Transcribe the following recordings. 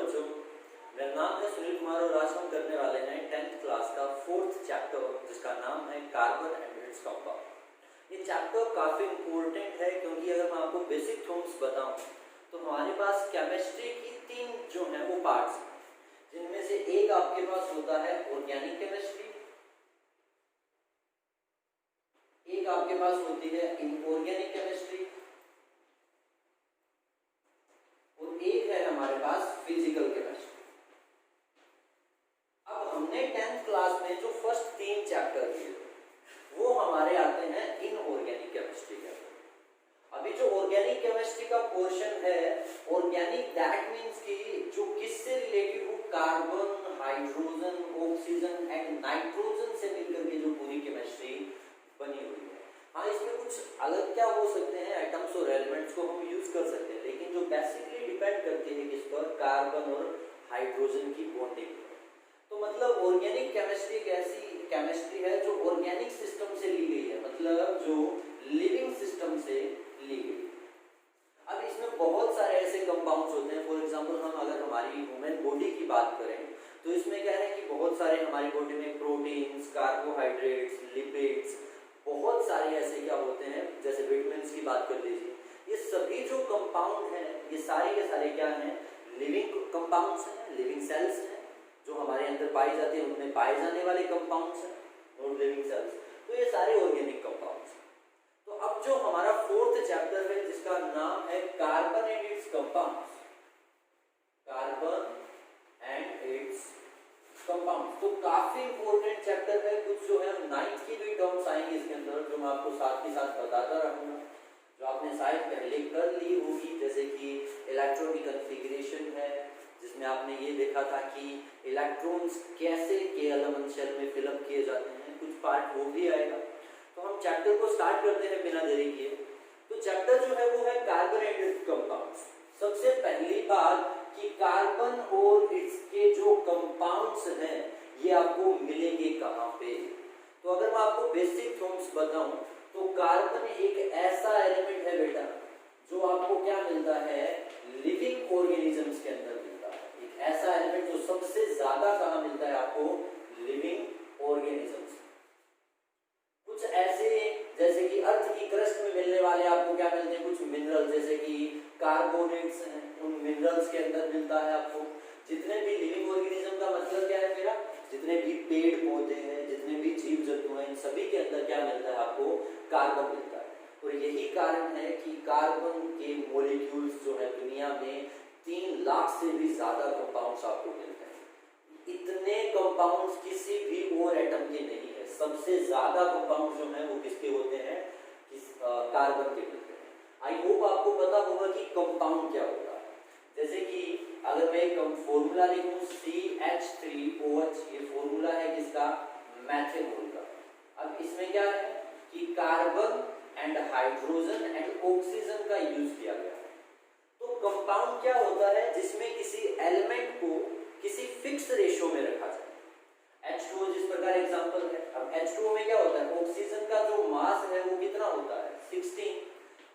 बच्चों, मेरा नाम है सुनील कुमार और आज हम करने वाले हैं 10th क्लास का 4th चैप्टर जिसका नाम है कार्बन एंड इट्स कंपाउंड। ये चैप्टर काफ़ी इम्पोर्टेंट है क्योंकि अगर मैं आपको बेसिक थॉम्स बताऊं तो हमारे पास केमिस्ट्री की 3 जो हैं वो पार्ट्स हैं, जिनमें से एक आपके पास होता है ऑर्गेनिक केमिस्ट्री, एक आपके पास होती है इनऑर्गेनिक केमिस्ट्री और एक है हमारे पास फिजिकल केमिस्ट्री। अब हमने 10th क्लास में जो फर्स्ट 3 चैप्टर किए वो हमारे आते हैं इनऑर्गेनिक केमिस्ट्री के अंदर। अभी जो ऑर्गेनिक केमिस्ट्री का पोर्शन है, ऑर्गेनिक दैट मींस कि जो किससे रिलेटेड हो, carbon, hydrogen, oxygen and nitrogen से मिलकर के जो पूरी केमिस्ट्री बनी हुई है। हाँ, इसमें कुछ अलग क्या हो सकते हैं, एटम्स और एलिमेंट्स को हम यूज कर सकते हैं, लेकिन जो बेसिकली डिपेंड करती है किस पर, कार्बन और हाइड्रोजन की बॉन्डिंग पर। तो मतलब ऑर्गेनिक केमिस्ट्री एक ऐसी केमिस्ट्री है जो ऑर्गेनिक सिस्टम से ली गई है, मतलब जो लिविंग सिस्टम से ली गई। अब इसमें बहुत सारे ऐसे कंपाउंड्स होते हैं। फॉर एग्जांपल हम अगर हमारी ह्यूमन बॉडी की बात करें तो इसमें क्या है कि बहुत सारे हमारी बॉडी में प्रोटीन्स, कार्बोहाइड्रेट्स, लिपिड्स, बहुत सारे ऐसे क्या होते हैं, जैसे विटामिन्स की बात कर लीजिए। ये सभी जो कंपाउंड हैं ये सारे के सारे क्या हैं, लिविंग कंपाउंड्स हैं, लिविंग सेल्स हैं जो हमारे अंदर पाई जाती है, उनमें पाए जाने वाले कंपाउंड्स हैं, नॉन लिविंग सेल्स। तो ये सारे ऑर्गेनिक कंपाउंड्स हैं। तो अब जो हमारा 4th चैप्टर है जिसका नाम है carbon and it's compounds, carbon and its compound, तो काफी इंपॉर्टेंट चैप्टर है। कुछ जो है 9th की भी टर्म्स आएंगे इसके अंदर जो मैं आपको साथ ही साथ बताता रहूंगा, जो आपने शायद पहले कर ली होगी, जैसे कि इलेक्ट्रॉनिक कॉन्फ़िगरेशन है जिसमें आपने ये देखा था कि इलेक्ट्रॉन्स कैसे के एलिमेंट शेल में फिल अप किए जाते हैं, कुछ पार्ट वो भी आएगा। तो हम चैप्टर को स्टार्ट करते हैं बिना देरी किए। तो चैप्टर जो है वो है कार्बन एंड इट्स कंपाउंड्स। सबसे पहली बात कि कार्बन और इसके जो कंपाउंड्स हैं ये आपको मिलेंगे कहाँ पे। तो अगर मैं आपको बेसिक थॉम्स बताऊं तो कार्बन एक ऐसा एलिमेंट है बेटा जो आपको क्या मिलता है, लिविंग ऑर्गेनिजम्स के अंदर मिलता है। एक ऐसा एलिमेंट जो सबसे ज्यादा कहाँ मिलता है आपको, लिविंग ऑर्गेनिजम्स। कुछ ऐसे जैसे कि अर्थ की क्रस्ट में मिलने वाले आपको क्या मिलते हैं, कुछ मिनरल जैसे कि कार्बोनेट्स हैं, उन मिनरल्स के अंदर मिलता है आपको। जितने भी लिविंग ऑर्गेनिज्म का मतलब क्या है मेरा, जितने भी पेड़ पौधे हैं, जितने भी जीव जंतु हैं, इन सभी के अंदर क्या मिलता है आपको, कार्बन मिलता है। और यही कारण है कि कार्बन के मॉलिक्यूल्स जो है दुनिया में 3 लाख से भी ज्यादा कंपाउंड्स आपको मिलते हैं। इतने कंपाउंड्स किसी भी और एटम के नहीं है। सबसे ज्यादा कंपाउंड जो है वो किसके होते हैं, कार्बन के मिलते हैं। आई होप आपको पता होगा कि कंपाउंड क्या होता है। जैसे कि अगर मैं एक फॉर्मूला लिखूं CH3OH, ये फॉर्मूला है किसका, मैथेनॉल का। अब इसमें क्या है कि carbon and hydrogen and oxygen का यूज किया गया है। तो कंपाउंड क्या होता है, जिसमें किसी एलिमेंट को किसी फिक्स रेशियो में रखा जाए। H2O जिस प्रकार एग्जांपल है। अब H2O में क्या होता है, ऑक्सीजन का जो मास है वो कितना होता है, 16।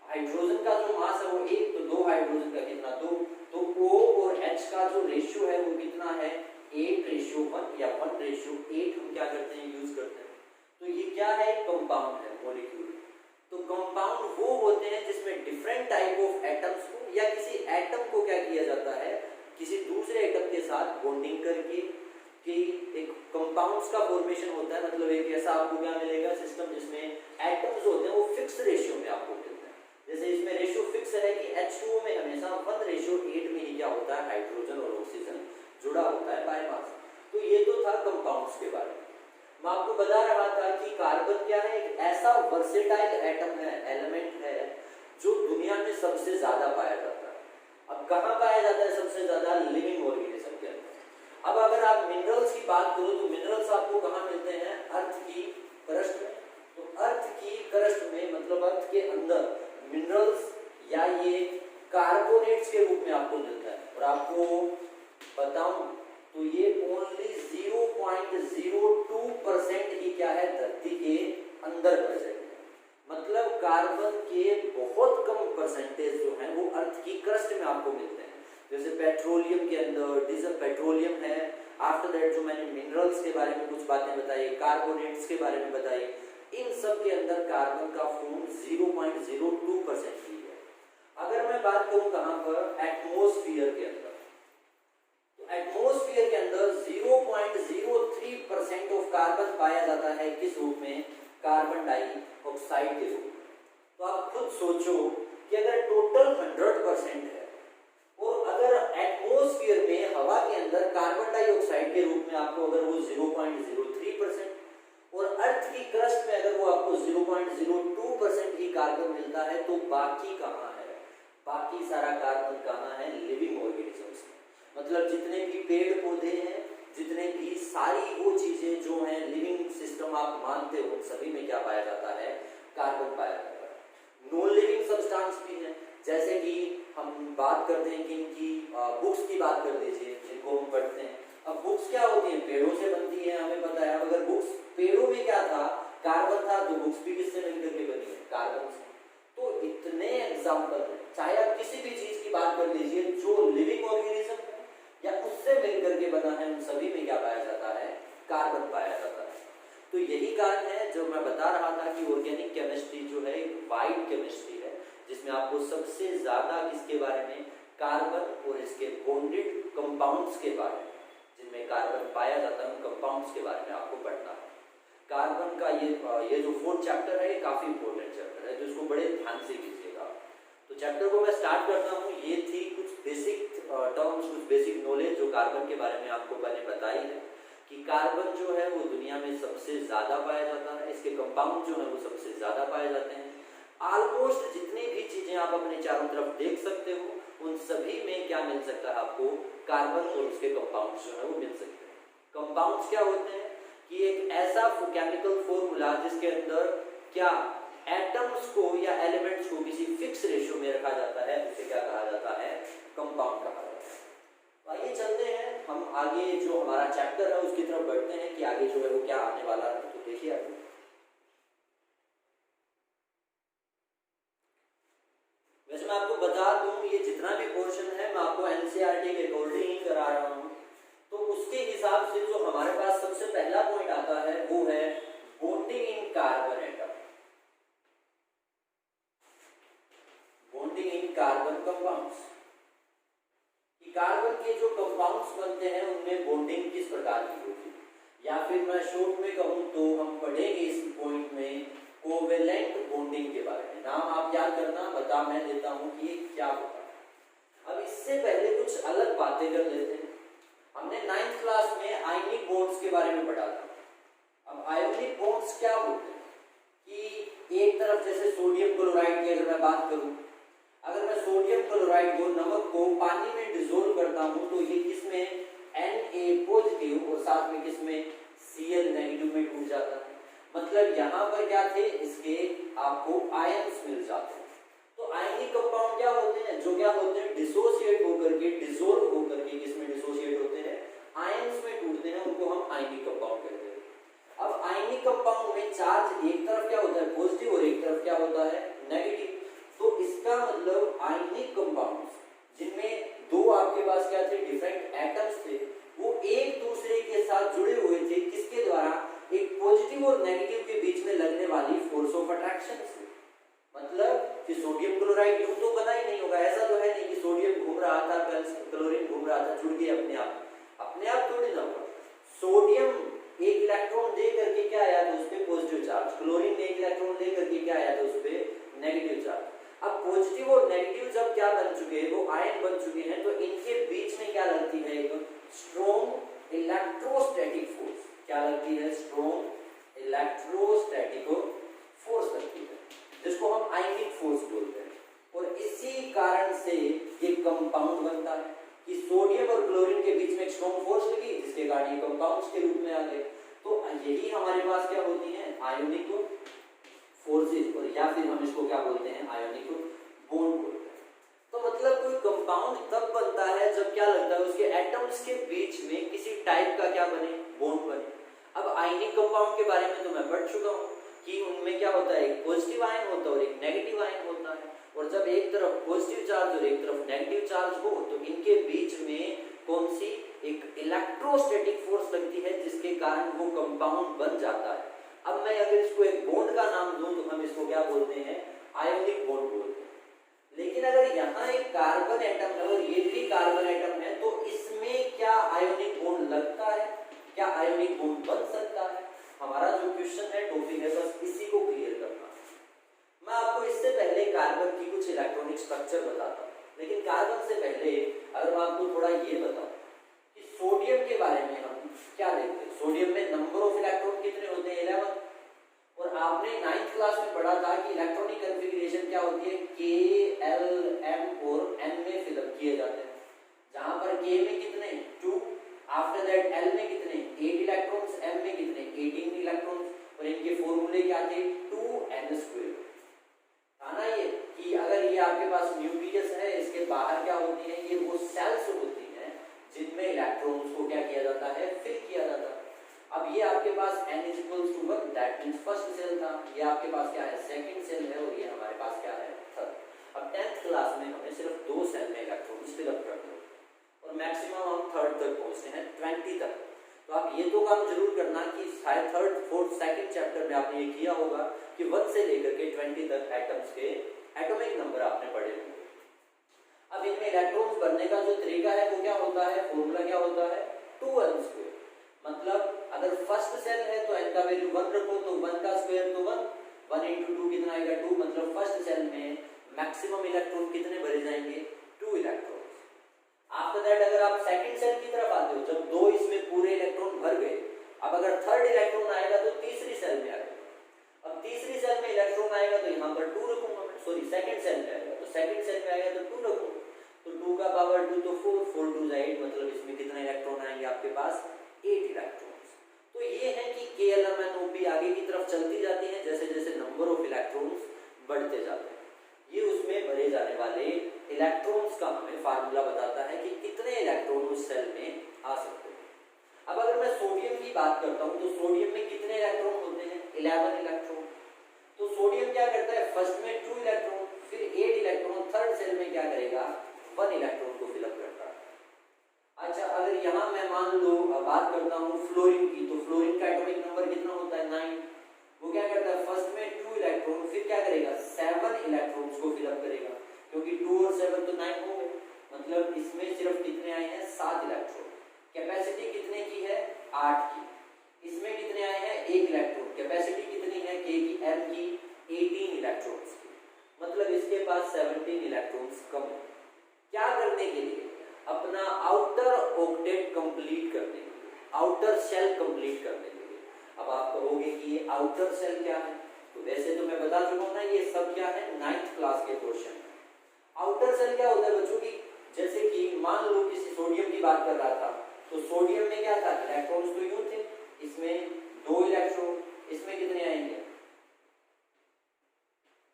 हाइड्रोजन का जो मास है वो 1, तो 2 हाइड्रोजन का कितना, 2। तो O और H का जो रेशियो है वो कितना है, 8:1 या 1:8 हम क्या करते हैं, यूज करते हैं। तो ये क्या है, कंपाउंड है, मॉलिक्यूल। तो कंपाउंड वो होते हैं जिसमें डिफरेंट टाइप ऑफ एटम्स को या किसी एटम को क्या किया जाता है, किसी दूसरे एटम के साथ बॉन्डिंग करके कि एक कंपाउंड्स का फॉर्मेशन होता है। मतलब एक ऐसा आपको क्या मिलेगा सिस्टम जिसमें एटम्स होते हैं वो फिक्स रेशियो में आपको मिलते हैं। जैसे इसमें रेशियो फिक्स है कि H2O में हमेशा 1:8 में ही क्या होता है, हाइड्रोजन और ऑक्सीजन जुड़ा होता है बाय मास। तो ये तो था कंपाउंड्स के बारे में। मैं आपको बता रहा था कि कार्बन क्या है, एक ऐसा वर्सेटाइल एटम है, एलिमेंट है जो दुनिया में सबसे ज्यादा पाया जाता है। अब कहाँ पाया जाता है सबसे ज्यादा, लिविंग ऑर्गेनिज्म के अंदर। अब अगर आप मिनरल्स की बात करो तो मिनरल्स आपको कहाँ मिलते हैं, अर्थ की क्रस्ट में। तो अर्थ की क्रस्ट में मतलब अर्थ के अंदर मिनरल्स या ये कार्बोनेट्स के रूप में आपको मिलता है। और आपको बताऊं तो ये ओनली 0.02% ही क्या है, धरती के अंदर प्रेजेंट है। मतलब कार्बन के बहुत कम परसेंटेज जो है वो अर्थ की क्रस्ट में आपको मिलते हैं। जैसे पेट्रोलियम के अंदर डीजल पेट्रोलियम है। आफ्टर दैट जो मैंने मिनरल्स के बारे में कुछ बातें बताई, कार्बोनेट्स के बारे में बताई, इन सब के अंदर कार्बन का फॉर्म 0.02% ही है। अगर मैं बात करूं कहां पर, एटमॉस्फेयर के अंदर, तो एटमॉस्फेयर के अंदर 0.03% ऑफ कार्बन पाया जाता है। किस रूप में? कार्बन डाइऑक्साइड के रूप में। तो आप खुद सोचो कि अगर टोटल 100% है और अगर एटमॉस्फेयर में हवा के अंदर कार्बन डाइऑक्साइड के रूप में आपको अगर वो 0.03% और अर्थ की क्रस्ट में अगर वो आपको 0.02% ही कार्बन मिलता है, तो बाकी कहाँ है? बाकी सारा कार्बन कहाँ है? लिविंग ऑर्गेनिजम्स में। मतलब जितने भी पेड़ पौधे हैं, जितने भी सारी वो चीजें जो हैं लिविंग सिस्टम आप मानते हो, उन सभी में क्या पाया जाता है? कार्बन पाया जाता है। नॉन लिविंग सब्सटेंस भी है, जैसे कि हम बात करते हैं कि इनकी बुक्स की बात कर लीजिए, जिनको हम पढ़ते हैं। अब बुक्स क्या होती हैं? पेड़ों से बनती है, हमें पता है। अगर बुक्स पेड़ों में क्या था? कार्बन था, तो बुक्स भी किससे मिलकर के बनी है? कार्बन से। तो इतने एग्जाम्पल हैं, चाहे आप किसी भी चीज की बात कर लीजिए जो लिविंग ऑर्गेनिज्म है या उससे मिलकर के बना है, उन सभी में क्या पाया जाता है? कार्बन पाया जाता है। तो यही कारण है जो मैं बता रहा था कि ऑर्गेनिक केमिस्ट्री जो है वाइड केमिस्ट्री है, जिसमें आपको सबसे ज्यादा किसके बारे में? कार्बन और इसके बॉन्डेड कंपाउंड्स के बारे में, जिनमें कार्बन पाया जाता है, उन कंपाउंड्स के बारे में आपको पढ़ना है। कार्बन का ये जो 4th चैप्टर है, ये काफी इंपॉर्टेंट चैप्टर है, तो इसको बड़े ध्यान से कीजिएगा। तो चैप्टर को मैं स्टार्ट करता हूँ। ये थी कुछ बेसिक टर्म्स, कुछ बेसिक नॉलेज जो कार्बन के बारे में आपको मैंने बताई है कि कार्बन जो है वो दुनिया में सबसे ज्यादा पाया जाता है। इसके कंपाउंड जो है वो सबसे ज्यादा पाए जाते हैं। ऑलमोस्ट जितनी भी चीजें आप अपने चारों तरफ देख सकते हो, उन सभी में क्या मिल सकता है आपको? कार्बन और उसके कंपाउंड्स जो है वो मिल सकते हैं। कंपाउंड्स क्या होते हैं कि एक ऐसा केमिकल फॉर्मूला जिसके अंदर क्या एटम्स को या एलिमेंट्स को किसी फिक्स रेशियो में रखा जाता है, उसे क्या कहा जाता है? कंपाउंड कहा जाता है। तो आइए चलते हैं हम आगे, जो हमारा चैप्टर है उसकी तरफ बढ़ते हैं कि आगे जो है वो क्या आने वाला है। तो देखिए आगे, वैसे मैं आपको बता दूं, ये जितना भी पोर्शन है मैं आपको एनसीईआरटी के अकॉर्डिंग ही करा रहा हूं। तो उसके हिसाब से जो हमारे पास सबसे पहला पॉइंट आता है वो है bonding in carbon atom. Bonding in carbon compounds, कि कार्बन के जो कंपाउंड्स बनते हैं उनमें बॉन्डिंग किस प्रकार की होगी, या फिर मैं शॉर्ट में कहूं तो हम पढ़ेंगे इस पॉइंट में कोवेलेंट बॉन्डिंग के बारे में। नाम आप याद करना, बता मैं देता हूं कि ये क्या होता है। अब इससे पहले कुछ अलग बातें कर लेते हैं। हमने 9th क्लास में आयनिक बॉन्ड्स के बारे में पढ़ा था। अब आयोनिक बॉन्ड्स क्या होते हैं कि एक तरफ जैसे सोडियम क्लोराइड की अगर मैं बात करूं, अगर मैं सोडियम क्लोराइड को, नमक को पानी में डिसोल्व करता हूं, तो ये किसमें? Na पॉजिटिव और साथ में किसमें? Cl नेगेटिव में टूट जाता है। मतलब यहाँ पर क्या थे? इसके आपको आयंस मिल जाते हैं। तो आयनिक कंपाउंड क्या होते हैं? जो क्या होते हैं? डिसोसिएट होकर के, डिसोल्व होकर के किसमें डिसोसिएट होते हैं? आयंस में टूटते हैं, उनको हम आयनिक कंपाउंड कहते हैं। अब आयनिक कंपाउंड में चार्ज एक तरफ क्या होता है? पॉजिटिव, और एक तरफ क्या होता है? नेगेटिव। तो इसका मतलब आयनिक कंपाउंड्स जिनमें दो आपके पास क्या थे? डिफरेंट एटम्स थे, वो एक दूसरे के साथ जुड़े हुए थे। किसके द्वारा? एक पॉजिटिव और नेगेटिव के बीच में लगने वाली फोर्स ऑफ अट्रैक्शन से। मतलब कि सोडियम क्लोराइड यूं तो बना ही नहीं होगा, ऐसा तो है नहीं कि सोडियम घूम रहा था, क्लोरीन घूम रहा था, जुड़ गया अपने आप थोड़ी ना हुआ। सोडियम एक इलेक्ट्रॉन दे करके क्या आया था? उस पर पॉजिटिव चार्ज। क्लोरीन ने एक इलेक्ट्रॉन दे करके क्या आया था? उस पर नेगेटिव चार्ज। अब पॉजिटिव और नेगेटिव जब क्या बन चुके हैं? वो आयन बन चुके हैं, तो इनके बीच में क्या लगती है? एक स्ट्रॉन्ग इलेक्ट्रोस्टैटिक फोर्स। क्या लगती है? स्ट्रॉन्ग इलेक्ट्रोस्टैटिक फोर्स लगती है, जिसको हम आयनिक फोर्स बोलते हैं। और इसी कारण से ये कंपाउंड बनता है कि सोडियम और क्लोरीन के बीच में एक स्ट्रॉन्ग फोर्स लगी, जिसके कारण ये कंपाउंड्स के रूप में आ गए। तो यही हमारे पास क्या होती हैं? आयोनिक फोर्सेस, और या फिर हम इसको क्या बोलते हैं? आयोनिक बॉन्ड बोलते हैं। तो मतलब कोई कंपाउंड तब बनता है जब क्या लगता है? उसके एटम्स के बीच में किसी टाइप का क्या बने? बॉन्ड बने। अब आयनिक कंपाउंड के बारे में तो मैं पढ़ चुका हूँ कि उनमें क्या होता है? एक पॉजिटिव आयन होता है और एक नेगेटिव आयन होता है। और जब एक तरफ पॉजिटिव चार्ज और एक तरफ नेगेटिव चार्ज हो तो इनके बीच में कौन सी एक इलेक्ट्रोस्टैटिक फोर्स लगती है जिसके कारण वो कंपाउंड बन जाता है। अब मैं अगर इसको एक बॉन्ड का नाम दूं तो हम इसको क्या बोलते हैं, आयोनिक बॉन्ड बोलते हैं। लेकिन अगर यहाँ एक कार्बन एटम है और ये भी कार्बन एटम है तो इसमें क्या आयोनिक बॉन्ड लगता है, क्या आयोनिक बॉन्ड बन सकता है? हमारा जो क्वेश्चन है टॉपिक है बस इसी को क्लियर करना। मैं आपको इससे पहले कार्बन की कुछ इलेक्ट्रॉनिक स्ट्रक्चर बताता हूँ, लेकिन कार्बन से पहले अगर मैं आपको थोड़ा ये बताऊं कि सोडियम के बारे में हम क्या देखते हैं। सोडियम में नंबर ऑफ इलेक्ट्रॉन कितने होते हैं, 11। और आपने 9th क्लास में पढ़ा था कि इलेक्ट्रॉनिक कन्फिग्रेशन क्या होती है, K, L, M और N में फिलअप किए जाते हैं। जहां पर K में कितने, 2, आफ्टर दैट L में कितने, 8 इलेक्ट्रॉन्स, M में कितने, 18 इलेक्ट्रॉन्स, और इनके फॉर्मूले क्या थे, 2n²। था ना ये कि अगर ये आपके पास न्यूक्लियस है, इसके बाहर क्या होती है, ये वो सेल्स होती हैं जिनमें इलेक्ट्रॉन्स को क्या किया जाता है, फिल किया जाता है। अब ये आपके पास n = 1, that means first cell था। ये आपके पास क्या है, सेकंड सेल है, और ये हमारे पास क्या है, थर्ड। अब 10th क्लास में हमें सिर्फ 2 सेल में इलेक्ट्रॉन्स फिलअप करते हैं और मैक्सिमम हम थर्ड तक पहुंचते हैं, 20 तक। तो आप ये तो काम जरूर करना कि शायद थर्ड, फोर्थ, सेकंड चैप्टर में आपने ये किया होगा कि 1 से लेकर के 20 तक एटम्स के एटॉमिक नंबर आपने पढ़े होंगे। अब इनमें इलेक्ट्रॉन्स बनने का जो तरीका है वो क्या होता है, फॉर्मूला क्या होता है, 2n²। मतलब अगर फर्स्ट सेल है तो n का वैल्यू 1 रखो तो 1 का स्क्वायर तो 1, 1 × 2 कितना आएगा, 2। मतलब फर्स्ट सेल में मैक्सिमम इलेक्ट्रॉन कितने भरे जाएंगे, 2 इलेक्ट्रॉन। आफ्टर दैट अगर आप सेकंड सेल की तरफ आते हो, जब 2 इसमें पूरे इलेक्ट्रॉन भर गए, अब अगर थर्ड इलेक्ट्रॉन आएगा तो तीसरी सेल में आएगा। अब तीसरी सेल में इलेक्ट्रॉन आएगा तो यहाँ पर 2 रखूंगा, सॉरी सेकंड सेल में आएगा तो सेकंड सेल में आएगा तो 2 रखूंगा, तो 2 का पावर 2 तो 4, 4 2 8, मतलब इसमें कितने इलेक्ट्रॉन आएंगे आपके पास, 8 इलेक्ट्रॉन्स। तो ये है कि KLMNOP आगे की तरफ चलती जाती है जैसे जैसे नंबर ऑफ इलेक्ट्रॉन्स बढ़ते जाते हैं। ये उसमें भरे जाने वाले इलेक्ट्रॉन्स का हमें फार्मूला बताता है कि कितने इलेक्ट्रॉन उस सेल में आ सकते हैं। अब अगर मैं सोडियम की बात करता हूं तो सोडियम में कितने इलेक्ट्रॉन होते हैं, 11 इलेक्ट्रॉन। तो सोडियम क्या करता है, फर्स्ट में 2 इलेक्ट्रॉन, फिर 8 इलेक्ट्रॉन, थर्ड सेल में क्या करेगा, 1 इलेक्ट्रॉन को फिलअप करता है। अच्छा, अगर यहाँ मैं मान लो बात करता हूँ फ्लोरीन की, तो फ्लोरीन का एटॉमिक नंबर कितना होता है, 9। वो क्या करता है, फर्स्ट में 2 इलेक्ट्रॉन, फिर क्या करेगा, 7 इलेक्ट्रॉन्स को फिलअप करेगा, क्योंकि 2 और 7 तो 9 हो गए। मतलब इसमें सिर्फ कितने आए हैं, 7 इलेक्ट्रॉन। कैपेसिटी कितने की है, 8 की। इसमें कितने आए हैं, 1 इलेक्ट्रॉन। कैपेसिटी कितनी है, K की, M की, 18 इलेक्ट्रॉन्स की। मतलब इसके पास 17 इलेक्ट्रॉन्स कम है। क्या करने के लिए, अपना आउटर ऑक्टेट कंप्लीट करने के लिए, आउटर सेल कंप्लीट करने के लिए। अब आप कहोगे कि ये आउटर सेल क्या है, तो वैसे तो मैं बता चुका हूं ना, ये सब क्या है, 9th क्लास के क्वेश्चन है। आउटर सेल क्या होता है बच्चों की, जैसे कि मान लो किसी सोडियम की बात कर रहा था, तो सोडियम में क्या था, इलेक्ट्रॉन्स तो यूं थे, इसमें 2 इलेक्ट्रॉन, इसमें कितने आएंगे,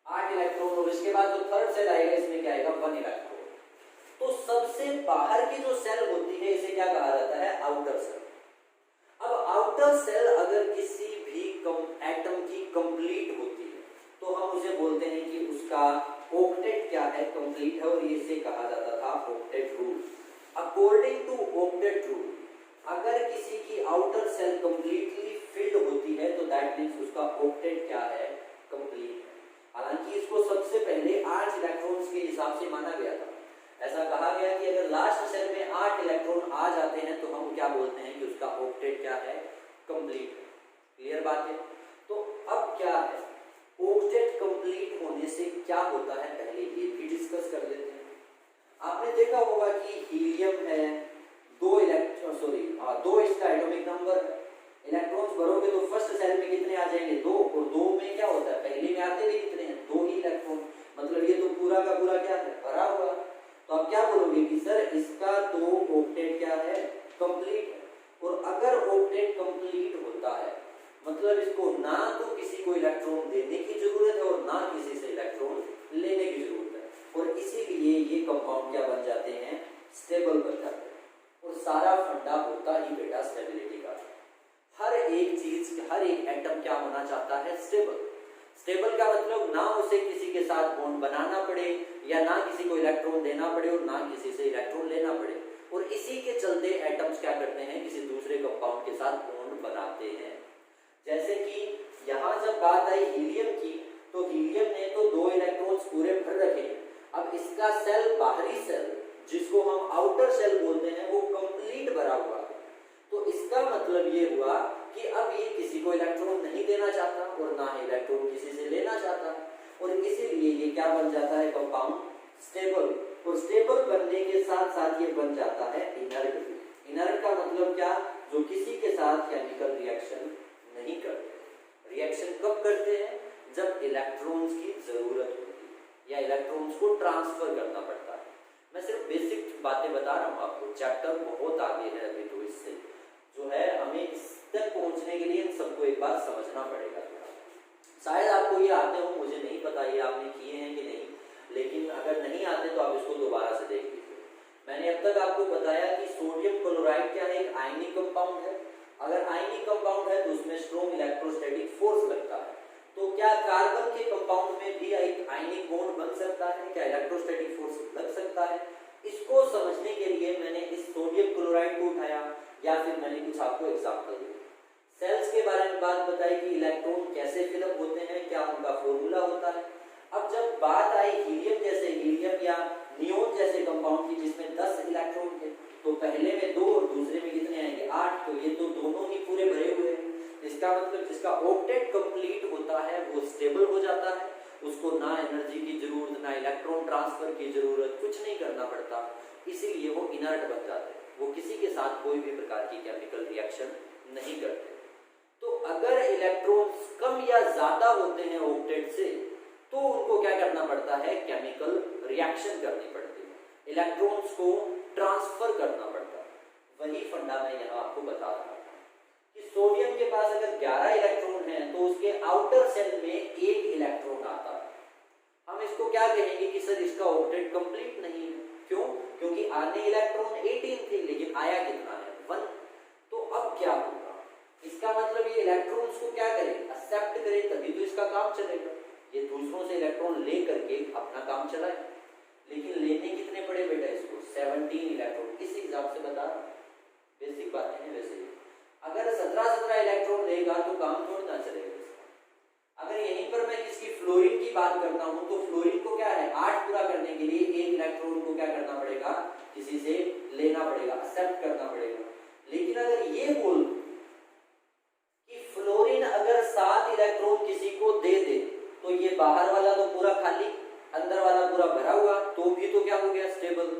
8 इलेक्ट्रॉन, और इसके बाद जो थर्ड सेल आएगा इसमें क्या आएगा, 1 इलेक्ट्रॉन। तो सबसे बाहर की जो सेल होती है इसे क्या कहा जाता है, आउटर सेल। अब आउटर सेल अगर किसी भी एटम की कंप्लीट होती है तो हम उसे बोलते हैं कि उसका ऑक्टेट क्या है, कंप्लीट है, और इसे कहा जाता था octet rule. According to octet rule, अगर किसी की आउटर सेल कंप्लीटली फिल्ड होती है तो दैट मींस उसका ऑक्टेट क्या है, कंप्लीट है। हालांकि इसको सबसे पहले 8 इलेक्ट्रॉन्स के हिसाब से माना गया था। ऐसा कहा गया कि अगर लास्ट सेल में 8 इलेक्ट्रॉन आ जाते हैं तो हम क्या बोलते हैं कि उसका ऑक्टेट क्या है, कंप्लीट है। क्लियर बात है। तो अब क्या है, ऑक्टेट कंप्लीट होने से क्या होता है, पहले ये भी डिस्कस कर लेते हैं। आपने देखा होगा कि हीलियम है, 2 इसका एटॉमिक नंबर है। इलेक्ट्रॉन्स भरोगे तो फर्स्ट सेल में कितने आ जाएंगे, 2, और 2 में क्या होता है, पहले में आते भी कितने हैं, 2 ही इलेक्ट्रॉन। मतलब ये तो पूरा का पूरा क्या है, भरा हुआ। तो आप क्या बोलोगे कि सर इसका तो ऑक्टेट क्या है, कंप्लीट है। और अगर ऑक्टेट कंप्लीट होता है मतलब इसको ना तो किसी को इलेक्ट्रॉन देने की जरूरत है और ना किसी से इलेक्ट्रॉन लेने की जरूरत है, और इसीलिए ये कंपाउंड क्या बन जाते हैं, स्टेबल बन जाते हैं। और सारा फंडा होता ही बेटा स्टेबिलिटी का। हर एक चीज, हर एक एटम क्या होना चाहता है, स्टेबल। स्टेबल का मतलब ना उसे किसी के साथ बॉन्ड बनाना पड़े या ना किसी को इलेक्ट्रॉन देना पड़े और ना किसी से इलेक्ट्रॉन लेना पड़े, और इसी के चलते एटम्स क्या करते हैं, किसी दूसरे कंपाउंड के साथ बॉन्ड बनाते हैं। जैसे कि यहाँ जब बात आई हीलियम की, तो हीलियम ने तो 2 इलेक्ट्रॉन्स पूरे भर रखे हैं। अब इसका सेल, बाहरी सेल जिसको हम आउटर सेल बोलते हैं, वो कंप्लीट भरा हुआ है। तो इसका मतलब ये हुआ कि अब ये किसी को इलेक्ट्रॉन नहीं देना चाहता और ना ही इलेक्ट्रॉन किसी से लेना चाहता, और इसीलिए ये क्या बन जाता है, कंपाउंड स्टेबल। और स्टेबल बनने के साथ साथ ये बन जाता है इनर्ट। इनर्ट का मतलब क्या, जो किसी के साथ केमिकल रिएक्शन नहीं करते। रिएक्शन कब करते हैं, जब इलेक्ट्रॉन्स की जरूरत होती है या इलेक्ट्रॉन्स को ट्रांसफर करना पड़ता है। मैं सिर्फ बेसिक बातें बता रहा हूँ आपको, चैप्टर बहुत आगे है अभी, तो इससे जो है हमें इस तक पहुंचने के लिए इन सबको एक बार समझना पड़ेगा। शायद आपको ये आते हो, मुझे नहीं पता ये आपने किए हैं कि नहीं, लेकिन अगर नहीं आते तो आप इसको दोबारा से देख लीजिए। मैंने अब तक आपको बताया कि सोडियम क्लोराइड क्या है, एक आयनिक कंपाउंड है। अगर आयनिक कंपाउंड है तो उसमें स्ट्रॉन्ग इलेक्ट्रोस्टैटिक फोर्स लगता है। तो क्या कार्बन के कंपाउंड में भी एक आयनिक बॉन्ड बन सकता है, क्या इलेक्ट्रोस्टैटिक फोर्स लग सकता है? इसको समझने के लिए मैंने इस सोडियम क्लोराइड को उठाया, या फिर मैंने कुछ आपको एग्जांपल दिए। सेल्स के बारे में बात बताई कि इलेक्ट्रॉन कैसे फिलअप होते हैं, क्या उनका फॉर्मूला होता है। अब जब बात आई हीलियम जैसे, हीलियम या नियोन जैसे कंपाउंड की जिसमें 10 इलेक्ट्रॉन थे, तो पहले में 2 और दूसरे में कितने आएंगे, 8। तो ये तो दोनों ही पूरे भरे हुए हैं। इसका मतलब जिसका ऑक्टेट कंप्लीट होता है वो स्टेबल हो जाता है, उसको ना एनर्जी की जरूरत, ना इलेक्ट्रॉन ट्रांसफर की जरूरत, कुछ नहीं करना पड़ता, इसीलिए वो इनर्ट बन जाते हैं। वो किसी के साथ कोई भी प्रकार की केमिकल रिएक्शन नहीं करते। तो अगर इलेक्ट्रॉन्स कम या ज्यादा होते हैं ऑक्टेट से, तो उनको क्या करना पड़ता है, केमिकल रिएक्शन करनी पड़ती है, इलेक्ट्रॉन्स को ट्रांसफर करना पड़ता है। वही फंडा मैं यहाँ आपको बता रहा था कि सोडियम के पास अगर 11 इलेक्ट्रॉन हैं तो उसके आउटर सेल में 1 इलेक्ट्रॉन आता है। हम इसको क्या कहेंगे कि सर इसका ऑक्टेट कंप्लीट नहीं है। क्यों? क्योंकि आने इलेक्ट्रॉन 18 थे लेकिन आया कितना है, 1। तो अब क्या होगा, इसका मतलब ये इलेक्ट्रॉन्स को क्या करे, एक्सेप्ट करे, तभी तो इसका काम चलेगा। ये दूसरों से इलेक्ट्रॉन ले करके अपना काम चलाए, लेकिन लेने कितने पड़े बेटा इसको, 17 इलेक्ट्रॉन। इस हिसाब से बता, बेसिक बातें हैं। वैसे अगर 17 इलेक्ट्रॉन लेगा तो काम थोड़ी ना चलेगा इसका। अगर यहीं पर मैं किसकी, फ्लोरीन की बात करता हूं, तो फ्लोरीन को क्या है, 8 पूरा करने के लिए 1 इलेक्ट्रॉन को क्या करना पड़ेगा, किसी से लेना पड़ेगा, एक्सेप्ट करना पड़ेगा। लेकिन अगर ये बोल कि फ्लोरीन अगर 7 इलेक्ट्रॉन किसी को दे दे, तो ये बाहर वाला तो पूरा खाली, अंदर वाला पूरा भरा हुआ, तो भी तो क्या हो गया, स्टेबल।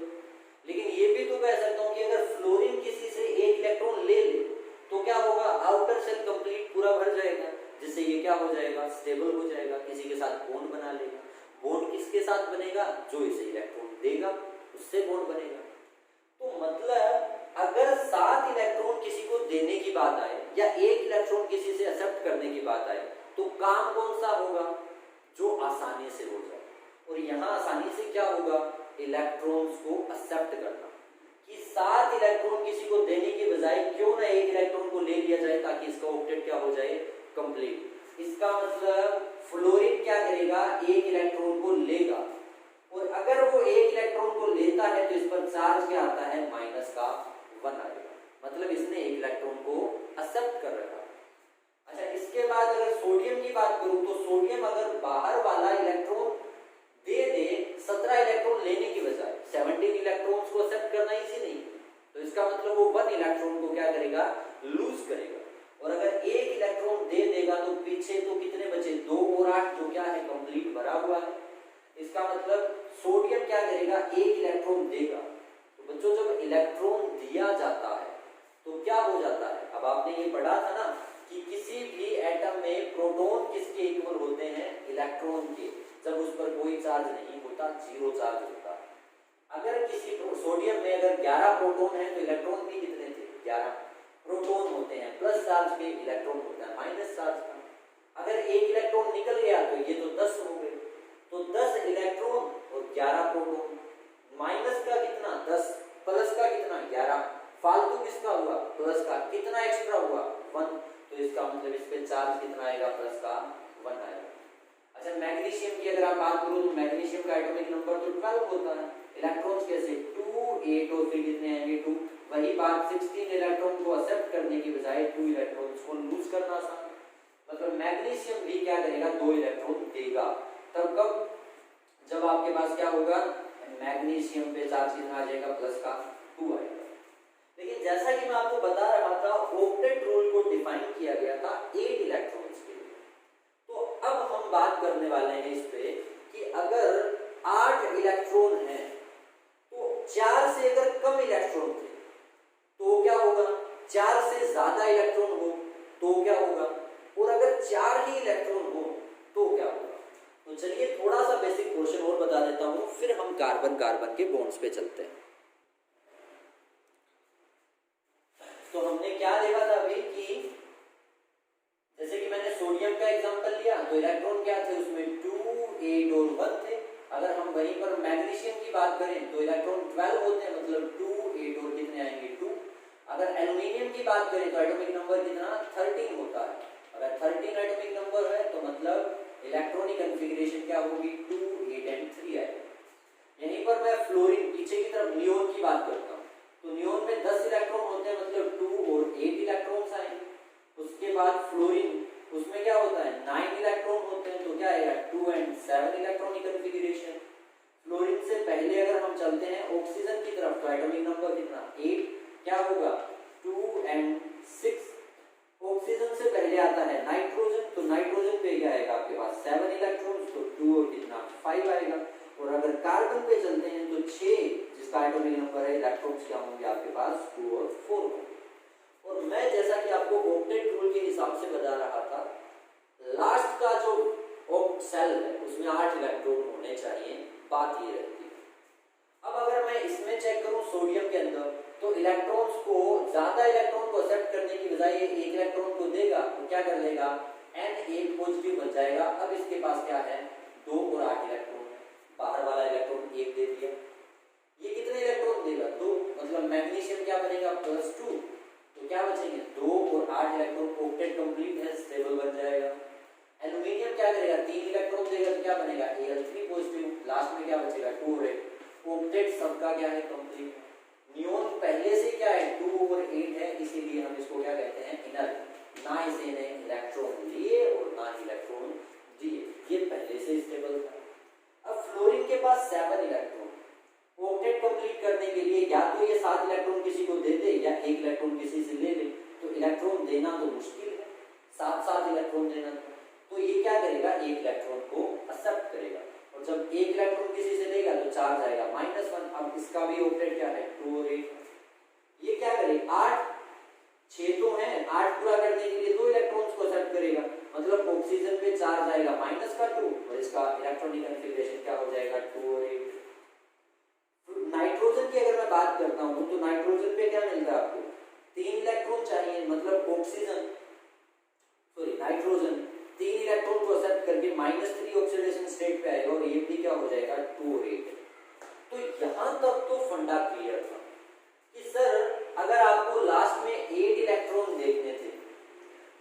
लेकिन ये भी तो कह सकता हूं कि अगर फ्लोरीन किसी से 1 इलेक्ट्रॉन ले ले तो क्या होगा, आउटर सेल कंप्लीट पूरा भर जाएगा, जिससे ये क्या हो जाएगा, स्टेबल हो जाएगा, किसी के साथ बॉन्ड बना लेगा। बॉन्ड किसके साथ बनेगा, जो इसे इलेक्ट्रॉन देगा उससे बॉन्ड बनेगा। तो मतलब अगर 7 इलेक्ट्रॉन किसी को देने की बात आए या 1 इलेक्ट्रॉन किसी से एक्सेप्ट करने की बात आए, तो काम कौन सा होगा, जो आसानी से हो जाए। और यहाँ आसानी से क्या होगा, इलेक्ट्रॉन्स को एक्सेप्ट करना, कि 7 इलेक्ट्रॉन किसी को देने की बजाय क्यों ना 1 इलेक्ट्रॉन को ले लिया जाए, ताकि इसका ऑक्टेट क्या हो जाए, कंप्लीट। इसका मतलब फ्लोरीन क्या करेगा, 1 इलेक्ट्रॉन को लेगा, और अगर वो 1 इलेक्ट्रॉन को लेता है तो इस पर चार्ज क्या आता है, -1 आएगा। मतलब इसने 1 इलेक्ट्रॉन को एक्सेप्ट कर रखा। अच्छा, इसके बाद अगर सोडियम की बात करूं, तो सोडियम अगर बाहर वाला इलेक्ट्रॉन दे दे 17 इलेक्ट्रॉन लेने की बजाय 17 इलेक्ट्रॉन्स को एक्सेप्ट करना इजी नहीं, तो इसका मतलब वो 1 इलेक्ट्रॉन को क्या करेगा, लूज करेगा। और अगर 1 इलेक्ट्रॉन दे देगा तो पीछे तो कितने बचे, 2 और 8, जो क्या है, कंप्लीट भरा हुआ है। इसका मतलब सोडियम क्या करेगा, 1 इलेक्ट्रॉन देगा। तो बच्चों जब इलेक्ट्रॉन दिया जाता है तो क्या हो जाता है, अब आपने ये पढ़ा था ना कि किसी भी एटम में प्रोटॉन किसके इक्वल होते हैं, इलेक्ट्रॉन के, जब उस पर कोई चार्ज नहीं होता, 0 चार्ज होता है। अगर किसी सोडियम में अगर 11 प्रोटॉन है तो इलेक्ट्रॉन भी कितने थे, 11 प्रोटॉन होते हैं, प्लस चार्ज पे इलेक्ट्रॉन होता है माइनस चार्ज का। अगर 1 इलेक्ट्रॉन निकल गया तो ये तो 10 हो गए, तो 10 इलेक्ट्रॉन और 11 प्रोटॉन, माइनस का कितना 10, प्लस का कितना 11, फालतू किसका हुआ, प्लस का, कितना एक्स्ट्रा हुआ 1। तो इसका मतलब इस पे चार्ज कितना आएगा, प्लस का 1 आएगा। अच्छा मैग्नीशियम की अगर आप बात करो तो मैग्नीशियम का एटॉमिक नंबर तो 12 होता है। इलेक्ट्रॉन्स कैसे 2 8 और फिर कितने आएंगे 2। वही बात 16 इलेक्ट्रॉन को एक्सेप्ट करने की बजाय 2 इलेक्ट्रॉन्स को लूज करना आसान। मतलब मैग्नीशियम भी क्या करेगा 2 इलेक्ट्रॉन देगा। तब कब जब आपके पास क्या होगा मैग्नीशियम पे चार्ज कितना आ जाएगा प्लस का 2 आएगा। लेकिन जैसा कि मैं आपको बता रहा था ऑक्टेट रूल को डिफाइन किया गया था 8 इलेक्ट्रॉन्स के लिए। तो अब हम बात करने वाले हैं इस पे कि अगर 8 इलेक्ट्रॉन हैं तो 4 से अगर कम इलेक्ट्रॉन थे तो क्या होगा, 4 से ज्यादा इलेक्ट्रॉन हो तो क्या होगा, और अगर 4 ही इलेक्ट्रॉन हो तो क्या होगा। तो चलिए थोड़ा सा बेसिक क्वेश्चन और बता देता हूं, फिर हम कार्बन कार्बन के बॉन्ड्स पे चलते हैं। तो हमने क्या देखा था अभी कि जैसे कि मैंने सोडियम का एग्जांपल लिया तो इलेक्ट्रॉन क्या थे उसमें 2 8 और 1 थे। अगर हम वहीं पर मैग्नीशियम की बात करें तो इलेक्ट्रॉन 12 होते हैं, मतलब 2 8 और कितने आएंगे 2। अगर एल्युमिनियम की बात करें तो एटॉमिक नंबर कितना 13 होता है। अगर 13 एटॉमिक नंबर है तो मतलब इलेक्ट्रॉनिक कॉन्फ़िगरेशन क्या होगी 2 8 एंड 3 आएगा। यहीं पर मैं फ्लोरीन पीछे की तरफ नियोन की बात करता हूँ तो नियोन में 10 इलेक्ट्रॉन होते हैं, मतलब 2 और 8 इलेक्ट्रॉन्स आएंगे। उसके बाद फ्लोरीन उसमें क्या होता है 9 इलेक्ट्रॉन होते हैं, तो क्या आएगा 2 एंड 7 इलेक्ट्रॉनिक कॉन्फ़िगरेशन। फ्लोरीन से पहले अगर हम चलते हैं ऑक्सीजन की तरफ तो एटॉमिक नंबर कितना 8, क्या होगा 2 एंड 6। ऑक्सीजन से पहले आता है नाइट्रोजन, तो नाइट्रोजन पे क्या आएगा आपके पास 7 इलेक्ट्रॉन्स, तो 2 और कितना 5 आएगा। और अगर कार्बन पे चलते हैं तो 6 जिसका एटॉमिक नंबर है इलेक्ट्रॉन्स क्या होंगे आपके पास 2 और 4 होंगे। और मैं जैसा कि आपको ऑक्टेट रूल के हिसाब से बता रहा था लास्ट का जो सेल है उसमें 8 इलेक्ट्रॉन होने चाहिए, बात ये रहती है। अब अगर मैं इसमें चेक करूं सोडियम के अंदर तो इलेक्ट्रॉन्स को ज्यादा इलेक्ट्रॉन को एक्सेप्ट करने की बजाय ये 1 इलेक्ट्रॉन को देगा तो क्या कर लेगा Na पॉजिटिव बन जाएगा। अब इसके पास क्या है 2 और 8 इलेक्ट्रॉन है, बाहर वाला इलेक्ट्रॉन 1 दे दिया। ये कितने इलेक्ट्रॉन देगा 2, मतलब मैग्नीशियम क्या बनेगा +2, तो क्या बचेंगे 2 और 8 इलेक्ट्रॉन, ऑक्टेट कंप्लीट है, स्टेबल बन जाएगा। एल्युमिनियम क्या करेगा 3 इलेक्ट्रॉन देगा तो क्या बनेगा Al3 पॉजिटिव, लास्ट में क्या बचेगा 2 और 8, ऑक्टेट सबका क्या है कंप्लीट है। नियोन पहले से क्या है 2 और 8 है, इसीलिए हम इसको क्या कहते हैं इनर, ना इसे ने इलेक्ट्रॉन लिए और ना इलेक्ट्रॉन दिए, ये पहले से स्टेबल था। अब फ्लोरीन के पास 7 इलेक्ट्रॉन, ऑक्टेट कंप्लीट करने के लिए या तो ये 7 इलेक्ट्रॉन किसी को दे दे या 1 इलेक्ट्रॉन किसी से ले ले, तो इलेक्ट्रॉन देना तो मुश्किल है 7 इलेक्ट्रॉन देना, तो ये क्या करेगा 1 इलेक्ट्रॉन को एक्सेप्ट करेगा। और जब 1 इलेक्ट्रॉन किसी से लेगा तो चार्ज आएगा -1। अब इसका भी ऑक्टेट क्या है 2 और 8, ये क्या करेगा 8 6 तो है, 8 पूरा करने के लिए 2 इलेक्ट्रॉन्स को एक्सेप्ट करेगा, मतलब ऑक्सीजन पे चार्ज आएगा -2 और इसका इलेक्ट्रॉनिक कॉन्फ़िगरेशन क्या हो जाएगा 2 और 8। नाइट्रोजन की अगर मैं बात करता हूं तो नाइट्रोजन पे क्या मिलता है आपको 3 इलेक्ट्रॉन चाहिए, मतलब ऑक्सीजन नाइट्रोजन 3 इलेक्ट्रॉन को एक्सेप्ट करके -3 ऑक्सीडेशन स्टेट पे आएगा और ये भी क्या हो जाएगा 2 और 8। तो यहां तक तो फंडा क्लियर था कि सर अगर आपको लास्ट में 8 इलेक्ट्रॉन देखने थे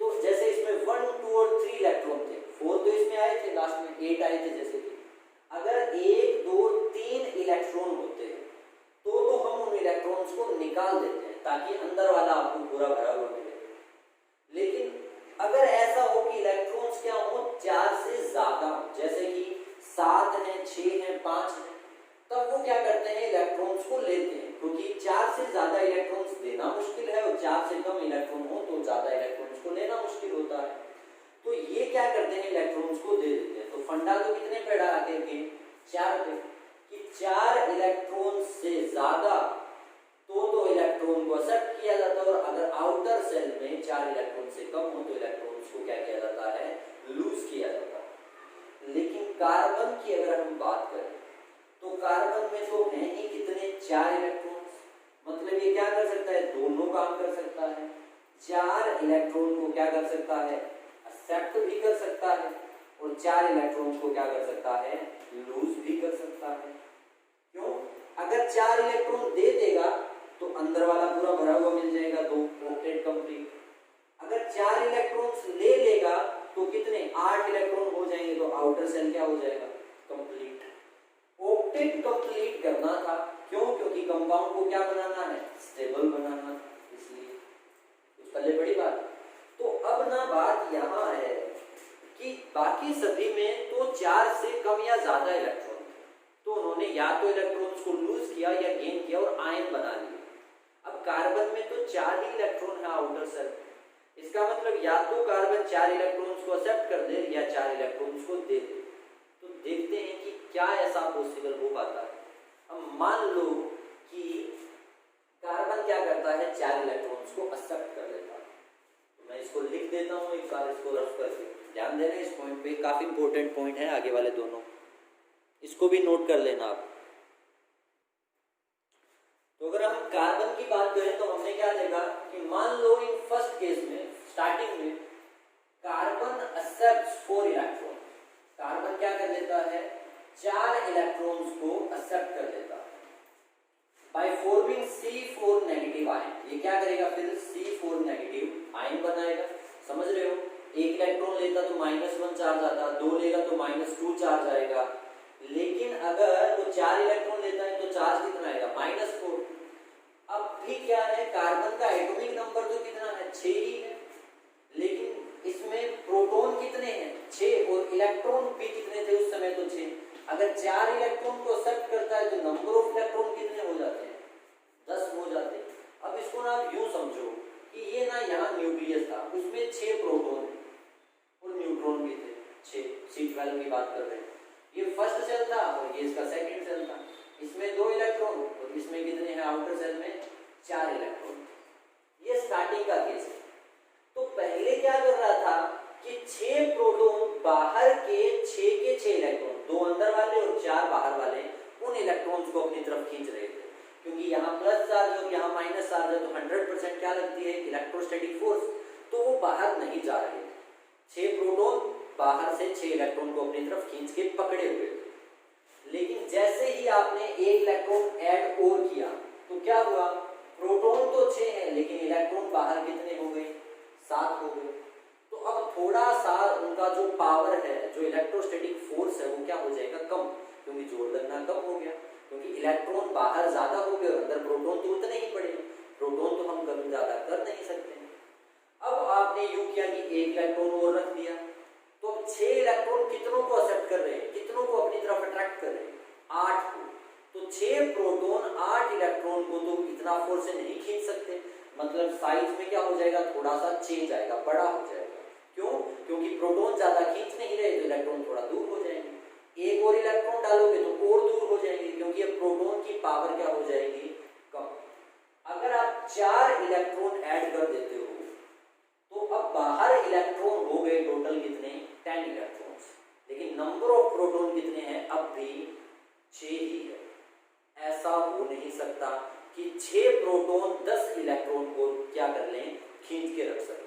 तो जैसे इसमें 1 2 और 3 इलेक्ट्रॉन थे, 4 तो इसमें आए थे, लास्ट में 8 आए थे, जैसे कि अगर 1 2 3 इलेक्ट्रॉन होते हैं तो हम उन इलेक्ट्रॉन्स को निकाल देते हैं ताकि अंदर वाला आपको पूरा भरा हुआ मिले। लेकिन अगर ऐसा हो कि इलेक्ट्रॉन्स क्या हो 4 से ज्यादा, जैसे कि 7 है 6 है 5 है, तब वो क्या करते हैं इलेक्ट्रॉन्स को लेते हैं, क्योंकि 4 से ज्यादा इलेक्ट्रॉन्स देना मुश्किल है और 4 से कम इलेक्ट्रॉन हो तो ज्यादा इलेक्ट्रॉन्स को लेना मुश्किल होता है, तो ये क्या करते हैं इलेक्ट्रॉन्स को दे देते हैं। तो फंडा तो कितने पे आते थे 4 पे, कि 4 इलेक्ट्रॉन से ज्यादा तो इलेक्ट्रॉन को एक्सेप्ट किया जाता है, और अगर आउटर सेल में 4 इलेक्ट्रॉन से कम हो तो इलेक्ट्रॉन्स को क्या किया जाता है लूज किया जाता है। लेकिन कार्बन की अगर हम बात करें तो कार्बन में तो है ही कितने 4 इलेक्ट्रॉन्स, मतलब ये क्या कर सकता है दोनों काम कर सकता है, 4 इलेक्ट्रॉन को क्या कर सकता है एक्सेप्ट भी कर सकता है और 4 इलेक्ट्रॉन को क्या कर सकता है लूज भी कर सकता है। क्यों, अगर 4 इलेक्ट्रॉन दे देगा तो अंदर वाला पूरा भरा हुआ मिल जाएगा 2 ऑक्टेट कंप्लीट। अगर 4 इलेक्ट्रॉन्स ले लेगा तो कितने 8 इलेक्ट्रॉन हो जाएंगे, तो आउटर सेल क्या हो जाएगा, कंप्लीट। ऑक्टेट कंप्लीट करना था, क्यों, क्योंकि कंपाउंड को क्या बनाना है, स्टेबल बनाना था, इसलिए कुछ पहले बड़ी बात। तो अब ना बात यहाँ है कि बाकी सभी में तो 4 से कम या ज्यादा इलेक्ट्रॉन थे, तो उन्होंने या तो इलेक्ट्रॉन्स को लूज किया या गेन किया और आयन बना लिए। अब कार्बन में तो 4 ही इलेक्ट्रॉन है आउटर सेल, इसका मतलब या तो कार्बन 4 इलेक्ट्रॉन्स को एक्सेप्ट कर दे या 4 इलेक्ट्रॉन्स को दे दे। तो देखते हैं कि क्या ऐसा पॉसिबल हो पाता है। अब मान लो कि कार्बन क्या करता है, 4 इलेक्ट्रॉन्स को एक्सेप्ट कर लेता है। तो मैं इसको लिख देता हूँ एक बार, इसको रफ करके ध्यान देना इस पॉइंट पे, काफी इंपॉर्टेंट पॉइंट है आगे वाले दोनों, इसको भी नोट कर लेना आप। तो अगर हम कार्बन की बात करें तो हमने क्या देखा कि मान लो इन फर्स्ट केस में स्टार्टिंग में कार्बन एक्सेप्ट्स 4 इलेक्ट्रॉन, कार्बन क्या कर लेता है, 4 इलेक्ट्रॉन्स को एक्सेप्ट कर लेता है by forming C4 negative ion. ये क्या करेगा फिर, C4 नेगेटिव आयन बनाएगा, समझ रहे हो। एक इलेक्ट्रॉन लेता तो -1 चार्ज आता, 2 लेगा तो -2 चार्ज आएगा। लेकिन अगर वो 4 इलेक्ट्रॉन लेता है तो चार्ज कितना आएगा, -4। अब भी क्या है, कार्बन का एटॉमिक नंबर तो कितना है, 6 ही है, लेकिन इसमें प्रोटॉन कितने हैं, 6, और इलेक्ट्रॉन भी कितने थे उस समय, तो 6। अगर 4 इलेक्ट्रॉन को एक्सेप्ट करता है तो नंबर ऑफ इलेक्ट्रॉन कितने हो जाते हैं, 10 हो जाते हैं। अब इसको ना आप यूं समझो कि ये ना यहाँ न्यूक्लियस था, उसमें 6 प्रोटॉन और न्यूट्रॉन भी थे, 6, C12 की बात कर रहे हैं। ये फर्स्ट सेल था और ये इसका सेकंड सेल था, इसमें 2 इलेक्ट्रॉन और इसमें कितने हैं, आउटर सेल में 4 इलेक्ट्रॉन। ये स्टार्टिंग का केस है। तो पहले क्या कर रहा था कि 6 प्रोटॉन बाहर के 6 के 6 इलेक्ट्रॉन, 2 अंदर वाले और 4 बाहर वाले, उन इलेक्ट्रॉन्स को अपनी तरफ खींच रहे थे, क्योंकि यहाँ प्लस चार्ज और यहाँ माइनस चार्ज है, तो 100% क्या लगती है, इलेक्ट्रोस्टैटिक फोर्स, तो वो बाहर नहीं जा रहे थे। 6 प्रोटॉन बाहर से 6 इलेक्ट्रॉन को अपनी तरफ खींच के पकड़े हुए थे। लेकिन जैसे ही आपने एक इलेक्ट्रॉन ऐड और किया तो क्या हुआ, प्रोटॉन तो 6 है लेकिन इलेक्ट्रॉन बाहर कितने हो गए, 7 हो गए। तो अब थोड़ा सा उनका जो पावर है, जो इलेक्ट्रोस्टैटिक फोर्स है, वो क्या हो जाएगा, कम, क्योंकि जोर लगना कम हो गया, क्योंकि इलेक्ट्रॉन बाहर ज्यादा हो गए और अंदर प्रोटॉन तो उतने ही पड़े। प्रोटॉन तो हम कम ज्यादा कर नहीं सकते। अब आपने यूं किया कि एक इलेक्ट्रॉन और रख दिया, तो 6 इलेक्ट्रॉन कितनों को एक्सेप्ट कर रहे हैं, कितनों को अपनी तरफ अट्रैक्ट कर रहे हैं, 8 को। तो 6 प्रोटॉन 8 इलेक्ट्रॉन को तो इतना फोर्स से नहीं खींच सकते, मतलब साइज में क्या हो जाएगा, थोड़ा सा चेंज आएगा, बड़ा हो जाएगा। क्यों, क्योंकि प्रोटॉन ज्यादा खींच नहीं रहे तो इलेक्ट्रॉन थोड़ा दूर हो जाएंगे। एक और इलेक्ट्रॉन डालोगे तो और दूर हो जाएंगे, क्योंकि अब प्रोटॉन की पावर क्या हो जाएगी, कम। अगर आप 4 इलेक्ट्रॉन ऐड कर देते हो तो अब बाहर इलेक्ट्रॉन हो गए टोटल कितने, 10 इलेक्ट्रॉन्स, लेकिन नंबर ऑफ प्रोटॉन कितने हैं, अब भी 6 ही है। ऐसा हो नहीं सकता कि 6 प्रोटॉन 10 इलेक्ट्रॉन को क्या कर लें, खींच के रख सकें।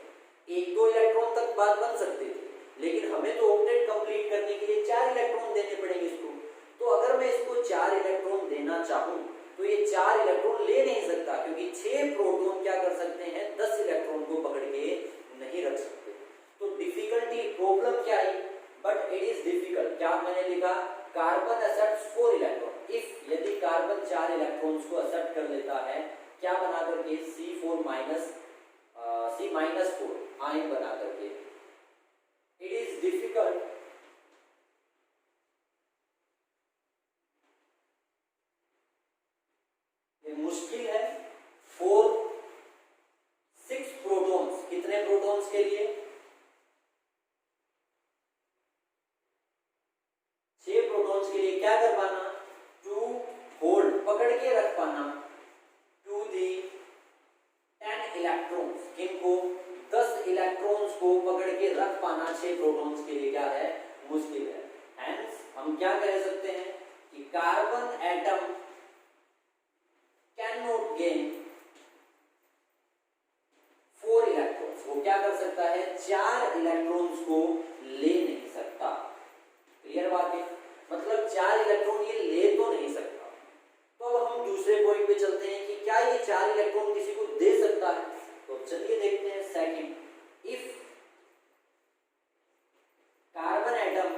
1-2 इलेक्ट्रॉन तक बात बन सकती थी, लेकिन हमें तो ऑक्टेट कंप्लीट करने के लिए 4 इलेक्ट्रॉन देने पड़ेंगे इसको। तो अगर मैं इसको 4 इलेक्ट्रॉन देना चाहूं तो ये 4 इलेक्ट्रॉन ले नहीं सकता, क्योंकि 6 प्रोटॉन क्या कर सकते हैं, 10 इलेक्ट्रॉन को पकड़ के नहीं रख सकते। तो डिफिकल्टी, प्रॉब्लम क्या है, बट इट इज डिफिकल्ट। क्या मैंने लिखा, कार्बन एक्सेप्ट्स 4 इलेक्ट्रॉन। इफ यदि कार्बन 4 इलेक्ट्रॉन्स को एक्सेप्ट कर लेता है, क्या बना करके, C-4 आयन बना करके, इट इज डिफिकल्ट। ये मुश्किल है 6 प्रोटॉन्स, कितने प्रोटॉन्स के लिए, 6 प्रोटॉन्स के लिए क्या कर पाना, टू होल्ड, पकड़ के रख पाना, टू दी 10 इलेक्ट्रॉन्स, किनको, 10 इलेक्ट्रॉन्स को पकड़ के रख पाना 6 प्रोटॉन्स के लिए क्या है, मुश्किल है। हेंस हम क्या कह सकते हैं कि carbon atom can not gain 4 electrons, वो क्या कर सकता है, 4 इलेक्ट्रॉन्स को ले नहीं सकता। क्लियर बात है, मतलब 4 इलेक्ट्रॉन ये ले तो नहीं सकता। तो अब हम दूसरे पॉइंट पे चलते हैं कि क्या ये 4 इलेक्ट्रॉन किसी को दे सकता है। तो चलिए देखते हैं second, if carbon atom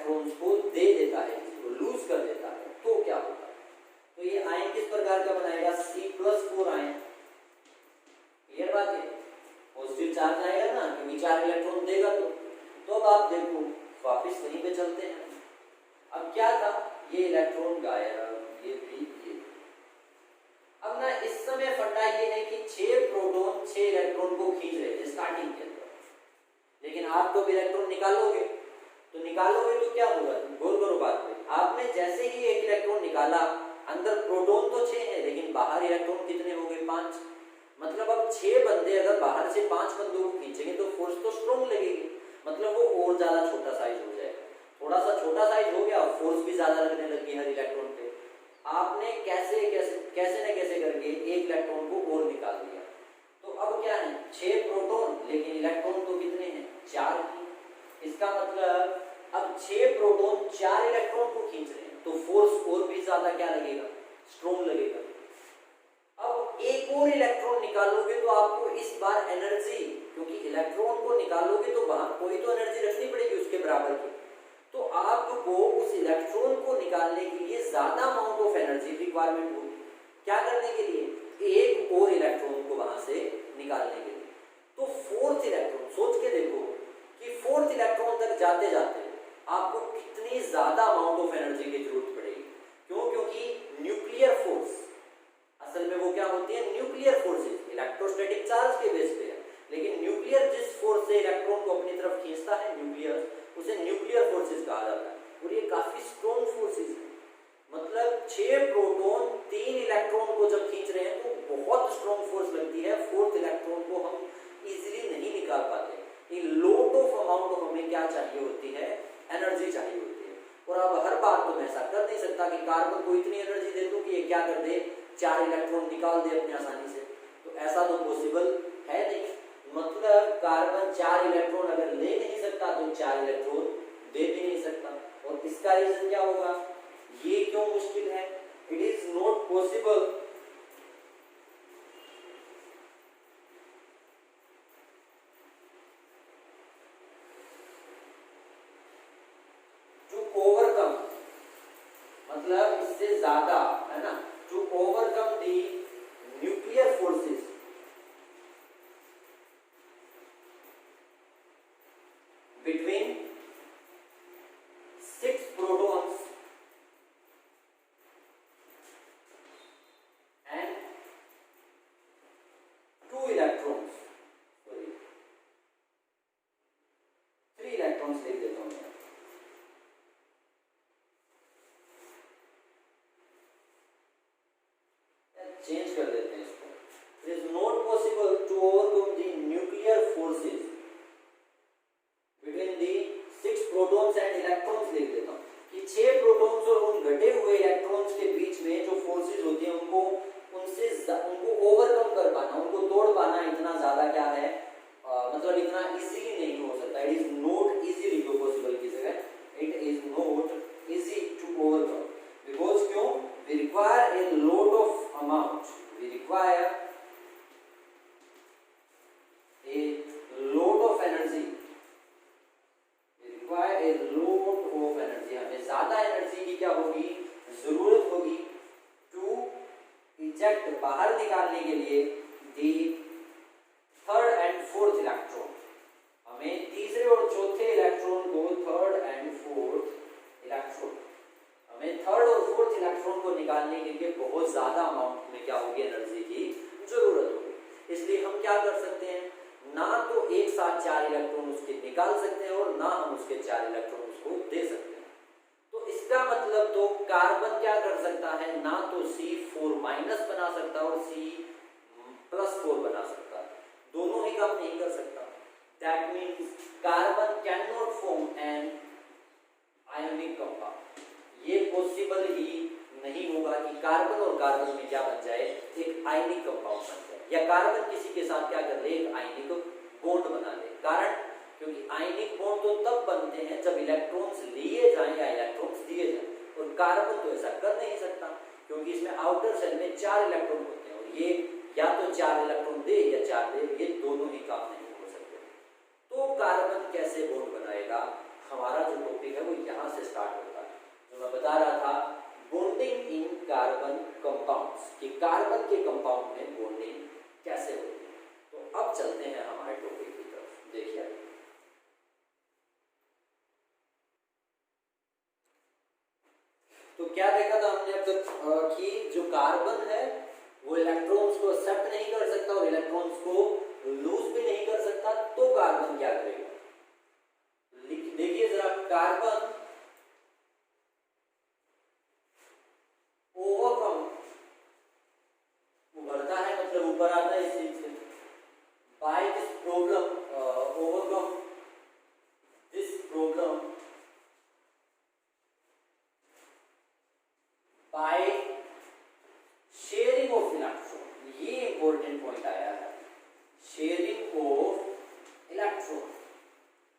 electrons को दे देता है, इसको लूज कर देता है, तो क्या होगा? तो ये आयन किस प्रकार का बनाएगा? C+4 ion. क्लियर बात है? पॉजिटिव चार्ज आएगा ना, क्योंकि 4 इलेक्ट्रॉन देगा तो अब आप देखो वापस वहीं पे चलते हैं। अब क्या था, ये इलेक्ट्रॉन गायब, ये भी, ये। अब ना इस समय फंडा ये है कि 6 प्रोटॉन 6 इलेक्ट्रॉन को खींच रहे थे स्टार्टिंग के अंदर, लेकिन आप तो इलेक्ट्रॉन निकालोगे तो क्या होगा? गौर करो बात पे, आपने जैसे ही एक इलेक्ट्रॉन निकाला, अंदर प्रोटॉन तो 6 है, लेकिन बाहर इलेक्ट्रॉन कितने हो गए? 5। मतलब अब 6 बंदे अगर बाहर से 5 बंदों को खींचेंगे तो फोर्स तो स्ट्रॉन्ग लगेगी, मतलब वो और ज्यादा छोटा साइज हो जाएगा। थोड़ा सा छोटा साइज हो गया, फोर्स भी ज्यादा लगने लगी हर इलेक्ट्रॉन पे। आपने कैसे न कैसे करके एक इलेक्ट्रॉन को और निकाल दिया। तो अब क्या है, 6 प्रोटॉन, लेकिन इलेक्ट्रॉन तो कितने हैं? 4 ही। इसका मतलब अब 6 प्रोटॉन 4 इलेक्ट्रॉन को खींच रहे हैं, तो फोर्स और भी ज्यादा क्या लगेगा? स्ट्रॉन्ग लगेगा। अब एक और इलेक्ट्रॉन निकालोगे तो आपको इस बार एनर्जी, क्योंकि इलेक्ट्रॉन को निकालोगे तो वहां कोई तो एनर्जी रखनी पड़ेगी उसके बराबर की, तो आपको उस इलेक्ट्रॉन को निकालने के लिए ज्यादा अमाउंट ऑफ एनर्जी रिक्वायरमेंट होगी। क्या करने के लिए? एक और इलेक्ट्रॉन को वहां से निकालने के लिए। तो फोर्थ इलेक्ट्रॉन, सोच के देखो कि फोर्थ इलेक्ट्रॉन तक जाते जाते आपको कितनी ज्यादा अमाउंट ऑफ एनर्जी की जरूरत पड़ेगी। क्यों? क्योंकि न्यूक्लियर फोर्स, असल में वो क्या होती है? Nuclear forces. इलेक्ट्रोस्टैटिक चार्ज के बेस पे है, लेकिन न्यूक्लियर जिस फोर्स से इलेक्ट्रॉन को अपनी तरफ खींचता है, न्यूक्लियर, उसे न्यूक्लियर फोर्सेस कहा जाता है, और ये काफी स्ट्रॉन्ग फोर्सेस है। मतलब 6 प्रोटॉन 3 इलेक्ट्रॉन को जब खींच रहे हैं तो बहुत स्ट्रॉन्ग फोर्स लगती है। फोर्थ इलेक्ट्रॉन को हम इजीली नहीं निकाल पाते। एक लॉट ऑफ अमाउंट ऑफ हमें क्या चाहिए होती है? एनर्जी चाहिए होती है। और अब हर बार तो मैं ऐसा कर नहीं सकता कि कार्बन को इतनी एनर्जी दे दूं कि ये क्या कर दे, 4 इलेक्ट्रॉन निकाल दे अपनी आसानी से, तो ऐसा तो पॉसिबल है नहीं। मतलब कार्बन 4 इलेक्ट्रॉन अगर ले नहीं सकता तो 4 इलेक्ट्रॉन दे भी नहीं सकता। और इसका रीजन क्या होगा? ये क्यों मुश्किल है? It is not possible to overcome, मतलब इससे ज्यादा, है ना, to overcome the nuclear forces between 6 protons and 2 electrons, sorry 3 electrons लिख देता हूँ मैं। चेंज कर देते हैं इसको। It is not possible to overcome the nuclear forces between the 6 protons and electrons लिख देता हूँ कि 6 प्रोटॉन्स और उन घटे हुए इलेक्ट्रॉन्स के बीच में जो फोर्सेस होती हैं उनको ओवरकम कर पाना, उनको तोड़ पाना इतना ज्यादा क्या है, मतलब इतना इजीली नहीं हो सकता। It is not easily possible की जगह it is not easy to overcome, because क्यों? We require a lot of amount, we require a lot of energy, a lot of energy, हमें ज्यादा एनर्जी की क्या होगी? जरूरत होगी टू इजेक्ट, बाहर निकालने के लिए दी थर्ड एंड फोर्थ इलेक्ट्रॉन। हमें तीसरे और चौथे इलेक्ट्रॉन को, थर्ड एंड फोर्थ इलेक्ट्रॉन, हमें थर्ड और फोर्थ इलेक्ट्रॉन को निकालने के लिए बहुत ज्यादा अमाउंट में क्या होगी? एनर्जी की जरूरत होगी। इसलिए हम क्या कर सकते हैं? ना तो एक साथ 4 इलेक्ट्रॉन उसके निकाल सकते हैं और ना हम उसके 4 इलेक्ट्रॉन उसको दे सकते हैं। तो इसका मतलब तो कार्बन क्या कर सकता है? ना तो C4- बना सकता और C+4 बना सकता, दोनों ही काम नहीं कर सकता। That means carbon can not form an ionic compound. ये पॉसिबल ही नहीं होगा कि कार्बन और कार्बन में क्या बन जाए? एक आयनिक कंपाउंड बन जाए, या कार्बन किसी के साथ क्या कर ले? एक आयनिक बॉन्ड बना ले। कारण, क्योंकि आयनिक बॉन्ड तो तब बनते हैं जब इलेक्ट्रॉन्स लिए जाएं या इलेक्ट्रॉन्स दिए जाएं, और कार्बन तो ऐसा कर नहीं सकता क्योंकि इसमें आउटर सेल में 4 इलेक्ट्रॉन होते हैं, और ये या तो 4 इलेक्ट्रॉन दे या 4 दे, ये दोनों ही काम नहीं हो सकते। तो कार्बन कैसे बॉन्ड बनाएगा? हमारा जो टॉपिक है वो यहाँ से स्टार्ट होता है। जो मैं बता रहा था बॉन्डिंग इन कार्बन कंपाउंड्स, कि कार्बन के कंपाउंड में बॉन्डिंग कैसे होती है। तो अब चलते हैं हमारे टॉपिक की तरफ। देखिए तो क्या देखा था हमने अब तक कि जो कार्बन है वो इलेक्ट्रॉन्स को एक्सेप्ट नहीं कर सकता और इलेक्ट्रॉन्स को लूज भी नहीं कर सकता। तो कार्बन क्या करेगा, देखिए जरा, कार्बन ओवरकम, उभरता है मतलब ऊपर आता है इस चीज से, by this problem, overcome this problem by sharing of electron. ये इंपॉर्टेंट पॉइंट आया है, शेयरिंग ऑफ इलेक्ट्रॉन।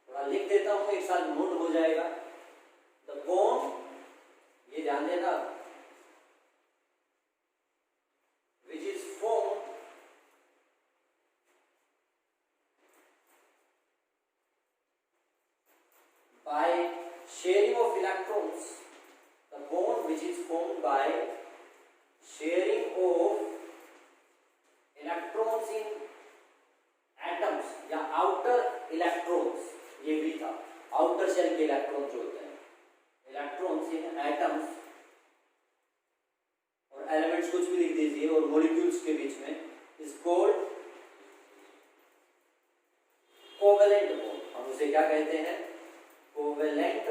थोड़ा लिख देता हूं, एक साथ नोट हो जाएगा। द बॉन्ड, ये ध्यान देना, which is formed by sharing of electrons, the bond which is formed by sharing of electrons in atoms या outer electrons, ये भी था outer shell के इलेक्ट्रॉन जो होते हैं, electrons in atoms और एलिमेंट्स कुछ भी लिख दीजिए और मॉलिक्यूल्स के बीच में, is called कोवेलेंट बॉन्ड। हम उसे क्या कहते हैं, कोवेलेंट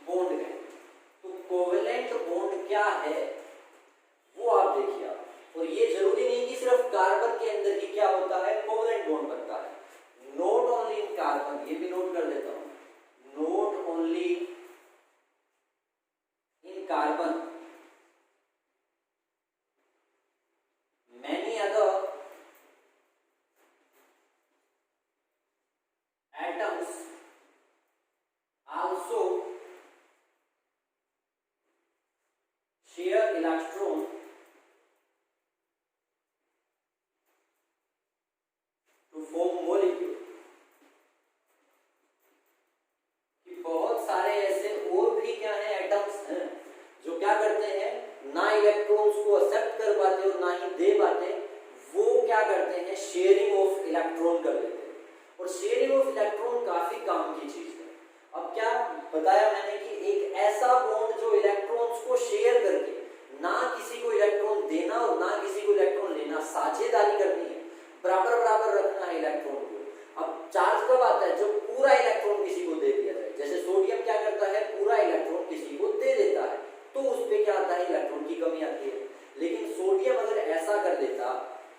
बॉन्ड कहते हैं। तो कोवेलेंट बॉन्ड क्या है वो आप देखिए। और ये जरूरी नहीं कि सिर्फ कार्बन के अंदर ही क्या होता है, कोवेलेंट बॉन्ड बनता है। नोट ओनली इन कार्बन, ये भी नोट कर देता हूं, note only in carbon, many other atoms also share electron to form molecule। कि बहुत सारे ऐसे और भी क्या है एटम्स हैं जो क्या करते हैं, ना इलेक्ट्रॉन्स को एक्सेप्ट कर पाते और ना ही दे पाते, वो क्या करते हैं, शेयरिंग ऑफ इलेक्ट्रॉन कर लेते हैं। और शेयरिंग ऑफ इलेक्ट्रॉन काफी काम की चीज है। अब क्या बताया मैंने कि एक ऐसा बॉन्ड जो इलेक्ट्रॉन्स को शेयर करके, ना किसी को इलेक्ट्रॉन देना और ना किसी को इलेक्ट्रॉन लेना, साझेदारी करनी है, बराबर बराबर रखना है इलेक्ट्रॉन को। अब चार्ज कब आता है, जब पूरा इलेक्ट्रॉन किसी को दे दिया जाए। जैसे सोडियम क्या करता है, पूरा इलेक्ट्रॉन किसी को दे देता है, तो उस पर क्या आता है, इलेक्ट्रॉन की कमी आती है। लेकिन सोडियम अगर ऐसा कर देता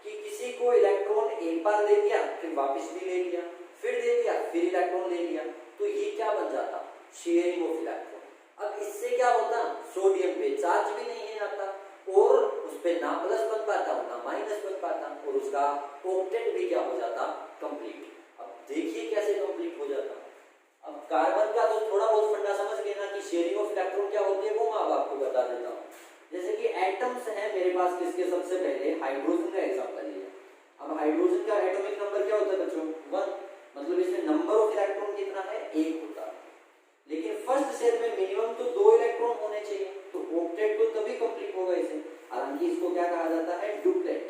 कि किसी को इलेक्ट्रॉन एक बार दे दिया, फिर वापिस भी ले लिया, फिर दे दिया, फिर इलेक्ट्रॉन ले लिया, तो ये क्या बन जाता, शेयरिंग ऑफ इलेक्ट्रॉन। अब इससे क्या होता, सोडियम पे चार्ज भी नहीं है आता और उस पे ना प्लस बन पाता ना माइनस बन पाता और उसका ऑक्टेट भी क्या हो जाता, कंप्लीट। अब देखिए कैसे कंप्लीट हो जाता। अब कार्बन का तो थोड़ा बहुत फंडा समझ गए ना कि शेयरिंग ऑफ इलेक्ट्रॉन क्या होती है, वो मैं अब आपको बता देता हूँ। जैसे कि एटम्स हैं मेरे पास, किसके, सबसे पहले हाइड्रोजन का एग्जांपल लिया। अब हाइड्रोजन का एटॉमिक नंबर क्या होता है बच्चों, 1, मतलब इसमें नंबर ऑफ इलेक्ट्रॉन कितना है, 1 होता है। लेकिन फर्स्ट शेल में मिनिमम तो 2 इलेक्ट्रॉन होने चाहिए, तो ऑक्टेट तो तभी कंप्लीट होगा इसे। हालांकि इसको क्या कहा जाता है, डुप्लेट।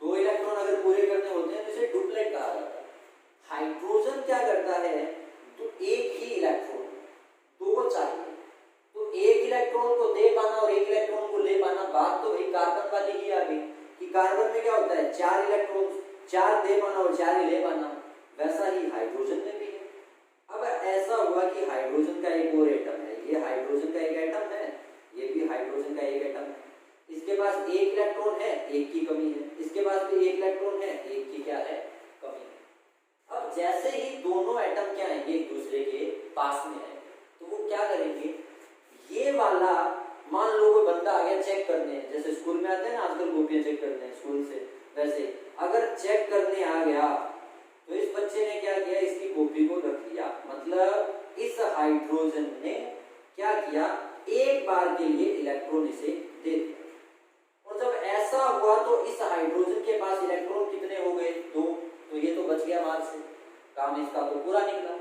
2 इलेक्ट्रॉन अगर पूरे करने होते हैं तो इसे डुप्लेट कहा जाता है। हाइड्रोजन क्या करता है, तो एक ही इलेक्ट्रॉन 2 चाहिए, तो एक इलेक्ट्रॉन को दे पाना और एक इलेक्ट्रॉन को ले पाना, बात तो एक कार्बन वाली ही आ गई कि कार्बन में क्या होता है, 4 इलेक्ट्रॉन, 4 दे पाना और 4 ही ले पाना। वैसा ही हाइड्रोजन में भी है। अब ऐसा हुआ कि हाइड्रोजन का एक और एटम है, ये हाइड्रोजन का एक एटम है, ये भी हाइड्रोजन का एक एटम है। इसके पास 1 इलेक्ट्रॉन है, 1 की कमी है, इसके पास भी 1 इलेक्ट्रॉन है, 1 की क्या है, कमी है। अब जैसे ही दोनों एटम क्या है, एक दूसरे के पास में है, तो वो क्या करेंगे, ये वाला, मान लो कोई बंदा आ गया चेक करने, जैसे स्कूल में आते हैं ना आजकल कॉपियां चेक करते हैं स्कूल से, वैसे अगर चेक करने आ गया तो इस बच्चे ने क्या किया, इसकी कॉपी को रख लिया, मतलब इस हाइड्रोजन ने क्या किया, एक बार के लिए इलेक्ट्रॉन इसे दे दिया। और जब ऐसा हुआ तो इस हाइड्रोजन के पास इलेक्ट्रॉन कितने हो गए, 2, तो ये तो बच गया मार से, काम इसका तो पूरा निकला।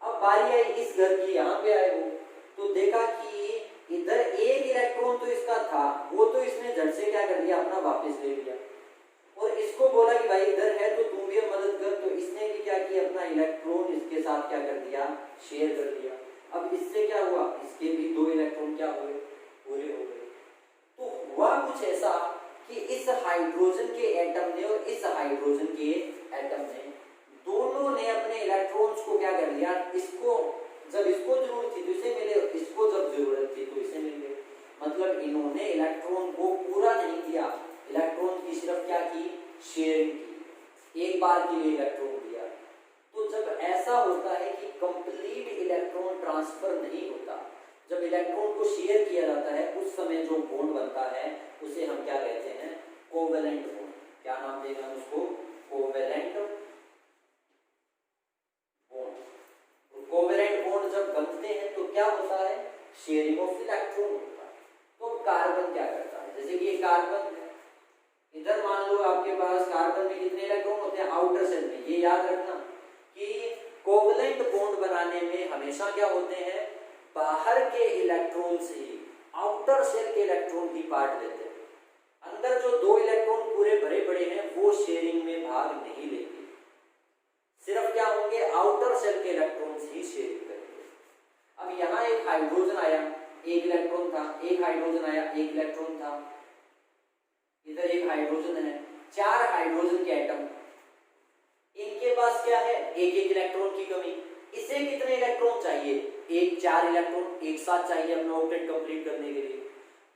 अब बारी आई इस घर की, यहाँ पे आए वो, तो देखा कि इधर एक इलेक्ट्रॉन तो इसका था, वो तो इसने झट से क्या कर दिया, अपना वापस ले लिया। और इसको बोला कि भाई इधर है तो तुम भी मदद कर, तो इसने भी क्या किया, अपना इलेक्ट्रॉन इसके साथ क्या कर दिया, शेयर कर दिया। अब इससे क्या हुआ, इसके भी दो इलेक्ट्रॉन क्या हुए, पूरे हो गए। तो हुआ कुछ ऐसा कि इस हाइड्रोजन के एटम ने और इस हाइड्रोजन के एटम ने, दोनों ने अपने इलेक्ट्रॉन्स को क्या कर लिया, इसको जब इसको जरूरत थी तो इसे मिले, इसको जब जरूरत थी तो इसे मिल गए। मतलब इन्होंने इलेक्ट्रॉन को पूरा नहीं किया, इलेक्ट्रॉन की सिर्फ क्या की, शेयरिंग की, एक बार के लिए इलेक्ट्रॉन दिया। तो जब ऐसा होता है कि कंप्लीट इलेक्ट्रॉन ट्रांसफर नहीं होता, जब इलेक्ट्रॉन को शेयर किया जाता है, उस समय जो बॉन्ड बनता है उसे हम क्या कहते हैं, कोवेलेंट बॉन्ड। क्या नाम देगा उसको, कोवेलेंट बॉन्ड। कोवेलेंट बॉन्ड जब बनते हैं तो क्या होता है, शेयरिंग ऑफ इलेक्ट्रॉन होता है। तो कार्बन क्या करता है, जैसे कि ये कार्बन है, इधर मान लो आपके पास कार्बन में कितने इलेक्ट्रॉन होते हैं, आउटर शेल में। ये याद रखना कि कोवेलेंट बॉन्ड बनाने में हमेशा क्या होते हैं, बाहर के इलेक्ट्रॉन से आउटर शेल के इलेक्ट्रॉन ही पार्ट लेते हैं। अंदर जो दो इलेक्ट्रॉन पूरे भरे पड़े हैं वो शेयरिंग में भाग नहीं लेंगे, सिर्फ क्या होंगे, आउटर शेल के इलेक्ट्रॉन ही शेयरिंग करेंगे। अब यहाँ एक हाइड्रोजन आया, एक इलेक्ट्रॉन था, एक हाइड्रोजन आया, एक इलेक्ट्रॉन था, इधर एक हाइड्रोजन है, चार हाइड्रोजन के एटम, इनके पास क्या है, एक एक इलेक्ट्रॉन की कमी। इसे कितने इलेक्ट्रॉन चाहिए, एक, चार इलेक्ट्रॉन एक साथ चाहिए अपना ऑक्टेट कंप्लीट करने के लिए।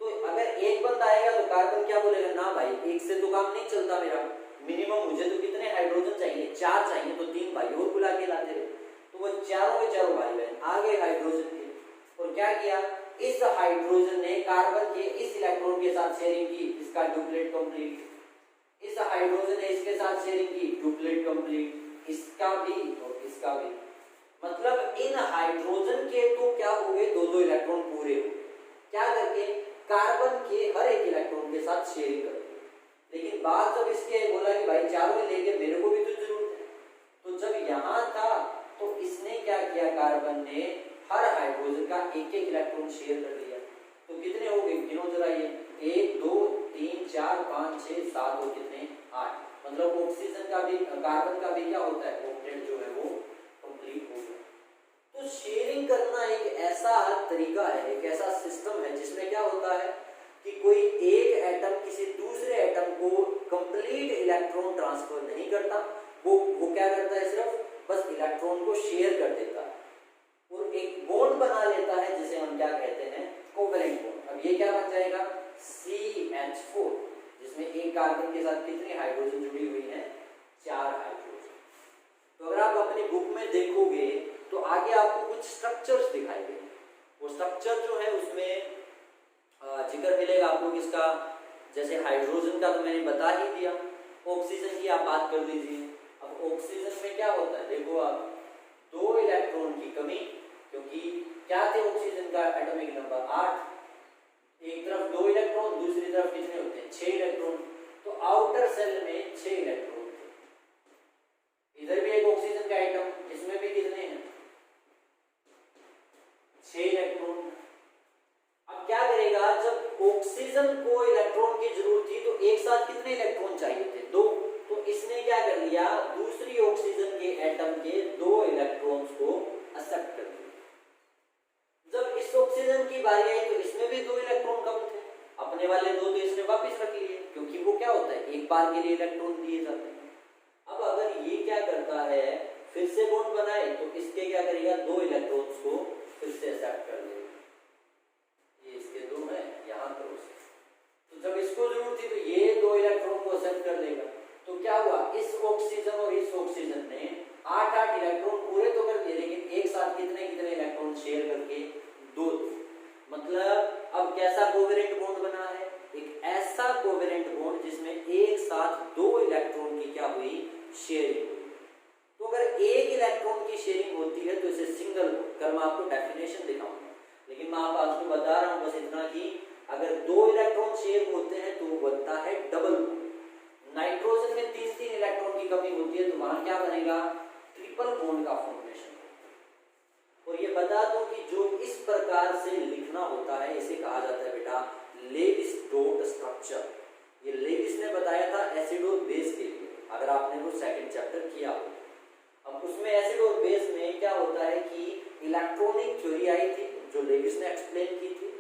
तो अगर एक बंदा आएगा तो कार्बन क्या बोलेगा, ना भाई एक से तो काम नहीं चलता मेरा, मिनिमम मुझे तो कितने हाइड्रोजन चाहिए, चार चाहिए, तो तीन भाई और बुला के लाते रहे। तो वो चारों के चारों भाई बहन आ गए हाइड्रोजन के, और क्या किया, इस हाइड्रोजन ने कार्बन के इस इलेक्ट्रॉन के साथ शेयरिंग की, इसका डुप्लेट कंप्लीट। इस हाइड्रोजन ने इसके साथ शेयरिंग की, डुप्लेट कंप्लीट, इसका भी और इसका भी। मतलब इन हाइड्रोजन के तो क्या हो गए, दो दो इलेक्ट्रॉन पूरे हो, क्या करके, कार्बन के हर एक इलेक्ट्रॉन के साथ शेयरिंग करके। लेकिन बात जब इसके बोला कि भाई चारों लेके मेरे को भी तो जरूरत है, तो जब यहाँ था तो इसने क्या किया, कार्बन ने हर हाइड्रोजन का एक एक इलेक्ट्रॉन शेयर कर लिया। तो कितने हो गए, गिनो जरा ये, 1 2 3 4 5 6 7 और कितने, 8। मतलब ऑक्सीजन का भी, कार्बन का भी क्या होता है, ऑक्टेट जो है वो कंप्लीट हो गया। तो शेयरिंग करना एक ऐसा तरीका है, एक ऐसा सिस्टम है जिसमें क्या होता है कि कोई एक एटम किसी दूसरे एटम को कंप्लीट इलेक्ट्रॉन ट्रांसफर नहीं करता, वो क्या करता है, सिर्फ बस इलेक्ट्रॉन को शेयर कर देता है और एक बॉन्ड बना लेता है जिसे हम क्या कहते हैं, कोवेलेंट बॉन्ड। अब ये क्या बन जाएगा, CH4, जिसमें एक कार्बन के साथ कितने हाइड्रोजन जुड़ी हुई हैं, 4 हाइड्रोजन। तो अगर आप अपनी बुक में देखोगे तो आगे आपको कुछ स्ट्रक्चर्स दिखाई देंगे, वो स्ट्रक्चर जो है उसमें जिक्र मिलेगा आपको किसका, जैसे हाइड्रोजन का तो मैंने बता ही दिया, ऑक्सीजन की आप बात कर लीजिए। अब ऑक्सीजन में क्या होता है, देखो आप, 2 इलेक्ट्रॉन की कमी, क्योंकि क्या थे ऑक्सीजन का एटॉमिक नंबर 8, एक तरफ 2 इलेक्ट्रॉन, दूसरी तरफ कितने होते हैं, 6 इलेक्ट्रॉन। तो आउटर सेल में 6 इलेक्ट्रॉन थे, इधर भी एक ऑक्सीजन का एटम, इसमें भी कितने हैं, 6 इलेक्ट्रॉन। अब क्या करेगा, जब ऑक्सीजन को इलेक्ट्रॉन की जरूरत थी तो एक साथ कितने इलेक्ट्रॉन चाहिए थे, 2। तो इसने क्या कर लिया, दूसरी ऑक्सीजन के एटम के 2 इलेक्ट्रॉन्स को एक्सेप्ट कर लिया। जब इस ऑक्सीजन की बारी आई तो इसमें भी 2 इलेक्ट्रॉन कम थे, अपने वाले 2 तो इसने वापस रख लिए, क्योंकि वो क्या होता है, एक बार के लिए इलेक्ट्रॉन दिए जाते हैं। अब अगर ये क्या करता है, फिर से बॉन्ड बनाए तो इसके क्या करेगा, 2 इलेक्ट्रॉन्स को फिर से एक्सेप्ट कर लेगा, ये इसके 2 हैं, यहाँ पर उसे, तो जब इसको जरूरत थी तो ये 2 इलेक्ट्रॉन को एक्सेप्ट कर लेगा। तो क्या हुआ, इस ऑक्सीजन और इस ऑक्सीजन ने 8 इलेक्ट्रॉन पूरे तो कर दिए, लेकिन एक साथ कितने कितने इलेक्ट्रॉन शेयर करके 2। मतलब अब कैसा कोवेलेंट बॉन्ड बना है, एक ऐसा कोवेलेंट बॉन्ड जिसमें एक साथ 2 इलेक्ट्रॉन की क्या हुई, शेयरिंग हुई। तो अगर एक इलेक्ट्रॉन की शेयरिंग होती है तो इसे सिंगल बॉन्ड, कल मैं आपको डेफिनेशन दिखाऊंगा, लेकिन मैं आपको बता रहा हूं बस इतना कि अगर 2 इलेक्ट्रॉन शेयर होते हैं तो बनता है डबल बॉन्ड। नाइट्रोजन में 3-3 इलेक्ट्रॉन की कमी होती है तो वहां क्या बनेगा, ट्रिपल बॉन्ड का फॉर्मेशन। और ये बता दूं कि जो इस प्रकार से लिखना होता है इसे कहा जाता है बेटा लेविस डॉट स्ट्रक्चर। ये लेविस ने बताया था एसिड और बेस के लिए, अगर आपने वो सेकंड चैप्टर किया हो। अब उसमें एसिड और बेस में क्या होता है कि इलेक्ट्रॉनिक थ्योरी आई थी जो लेविस ने एक्सप्लेन की थी,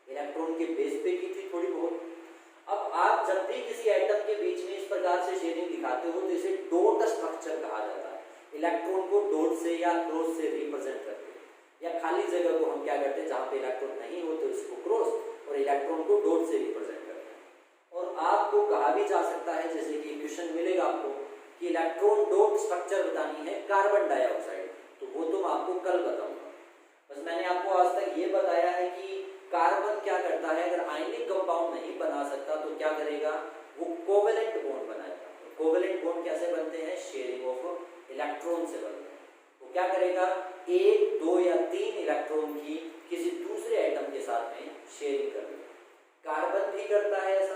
इलेक्ट्रॉन के बेस पे की थी थोड़ी बहुत। अब आप जब भी किसी एटम के बीच में इस प्रकार से शेयरिंग दिखाते हो तो इसे डॉट स्ट्रक्चर कहा जाता है। इलेक्ट्रॉन को डॉट से या क्रॉस से रिप्रेजेंट करते हैं, या खाली जगह को हम क्या करते हैं जहाँ पे इलेक्ट्रॉन नहीं हो तो इसको क्रॉस और इलेक्ट्रॉन को डॉट से रिप्रेजेंट करते हैं। और आपको कहा भी जा सकता है, जैसे कि क्वेश्चन मिलेगा आपको कि इलेक्ट्रॉन डॉट स्ट्रक्चर बतानी है कार्बन डाइऑक्साइड, तो वो तो मैं आपको कल बताऊंगा। बस मैंने आपको आज तक ये बताया है कि कार्बन क्या करता है, अगर आयनिक कंपाउंड नहीं बना सकता तो क्या करेगा, वो कोवेलेंट बॉन्ड बनाएगा। कोवेलेंट बॉन्ड कैसे बनते हैं, शेयरिंग ऑफ इलेक्ट्रॉन से बनते हैं। वो क्या करेगा, एक, दो या तीन इलेक्ट्रॉन की किसी दूसरे एटम के साथ में शेयरिंग कर देगा। कार्बन भी करता है ऐसा,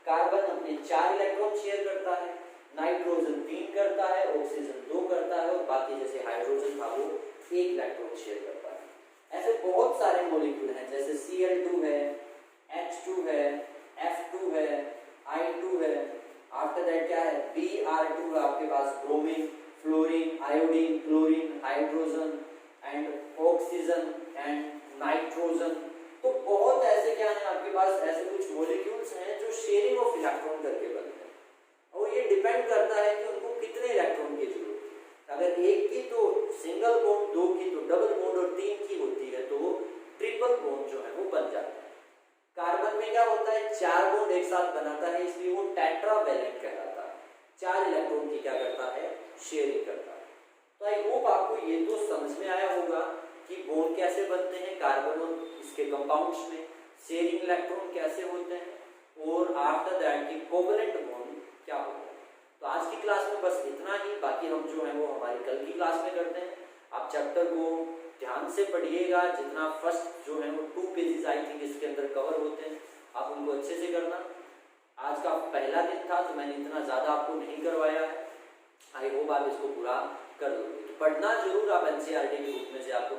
कार्बन अपने 4 इलेक्ट्रॉन शेयर करता है, नाइट्रोजन 3 करता है, ऑक्सीजन 2 करता है और बाकी जैसे हाइड्रोजन था वो 1 इलेक्ट्रॉन शेयर करता है। ऐसे बहुत सारे मॉलिक्यूल हैं, जैसे Cl2 है, H2 है, F2 है, I2 है, आफ्टर दैट क्या है Br2 है आपके पास, bromine, fluorine, iodine, chlorine, hydrogen and oxygen and nitrogen. तो बहुत ऐसे क्या है आपके पास, ऐसे कुछ मॉलिक्यूल्स हैं जो शेयरिंग ऑफ इलेक्ट्रॉन करके बनते हैं, और ये डिपेंड करता है कि उनको कितने इलेक्ट्रॉन की जरूरत है। अगर एक की तो सिंगल बॉन्ड, 2 की तो डबल बॉन्ड और 3 की होती है तो ट्रिपल बॉन्ड जो है वो बन जाता है। कार्बन में क्या होता है, 4 बॉन्ड एक साथ बनाता है, इसलिए वो टेट्रावैलेंट कहलाता है। 4 इलेक्ट्रॉन की क्या करता है, शेयरिंग करता है। तो आई होप आपको ये तो समझ में आया होगा कि बॉन्ड कैसे बनते हैं कार्बन और इसके कंपाउंड्स में, शेयरिंग इलेक्ट्रॉन कैसे होते हैं, और आफ्टर दैट की कोवेलेंट बॉन्ड क्या होता है। तो आज की क्लास में बस इतना ही, बाकी हम जो है वो हमारी कल की क्लास में करते हैं। आप चैप्टर को ध्यान से पढ़िएगा, जितना फर्स्ट जो है वो 2 पेजेस आई थिंक इसके अंदर कवर होते हैं, आप उनको अच्छे से करना। आज का पहला दिन था तो मैंने इतना ज़्यादा आपको नहीं करवाया है, आई होप आप इसको पूरा कर दोगे। तो पढ़ना जरूर आप, NCERT की बुक में से आपको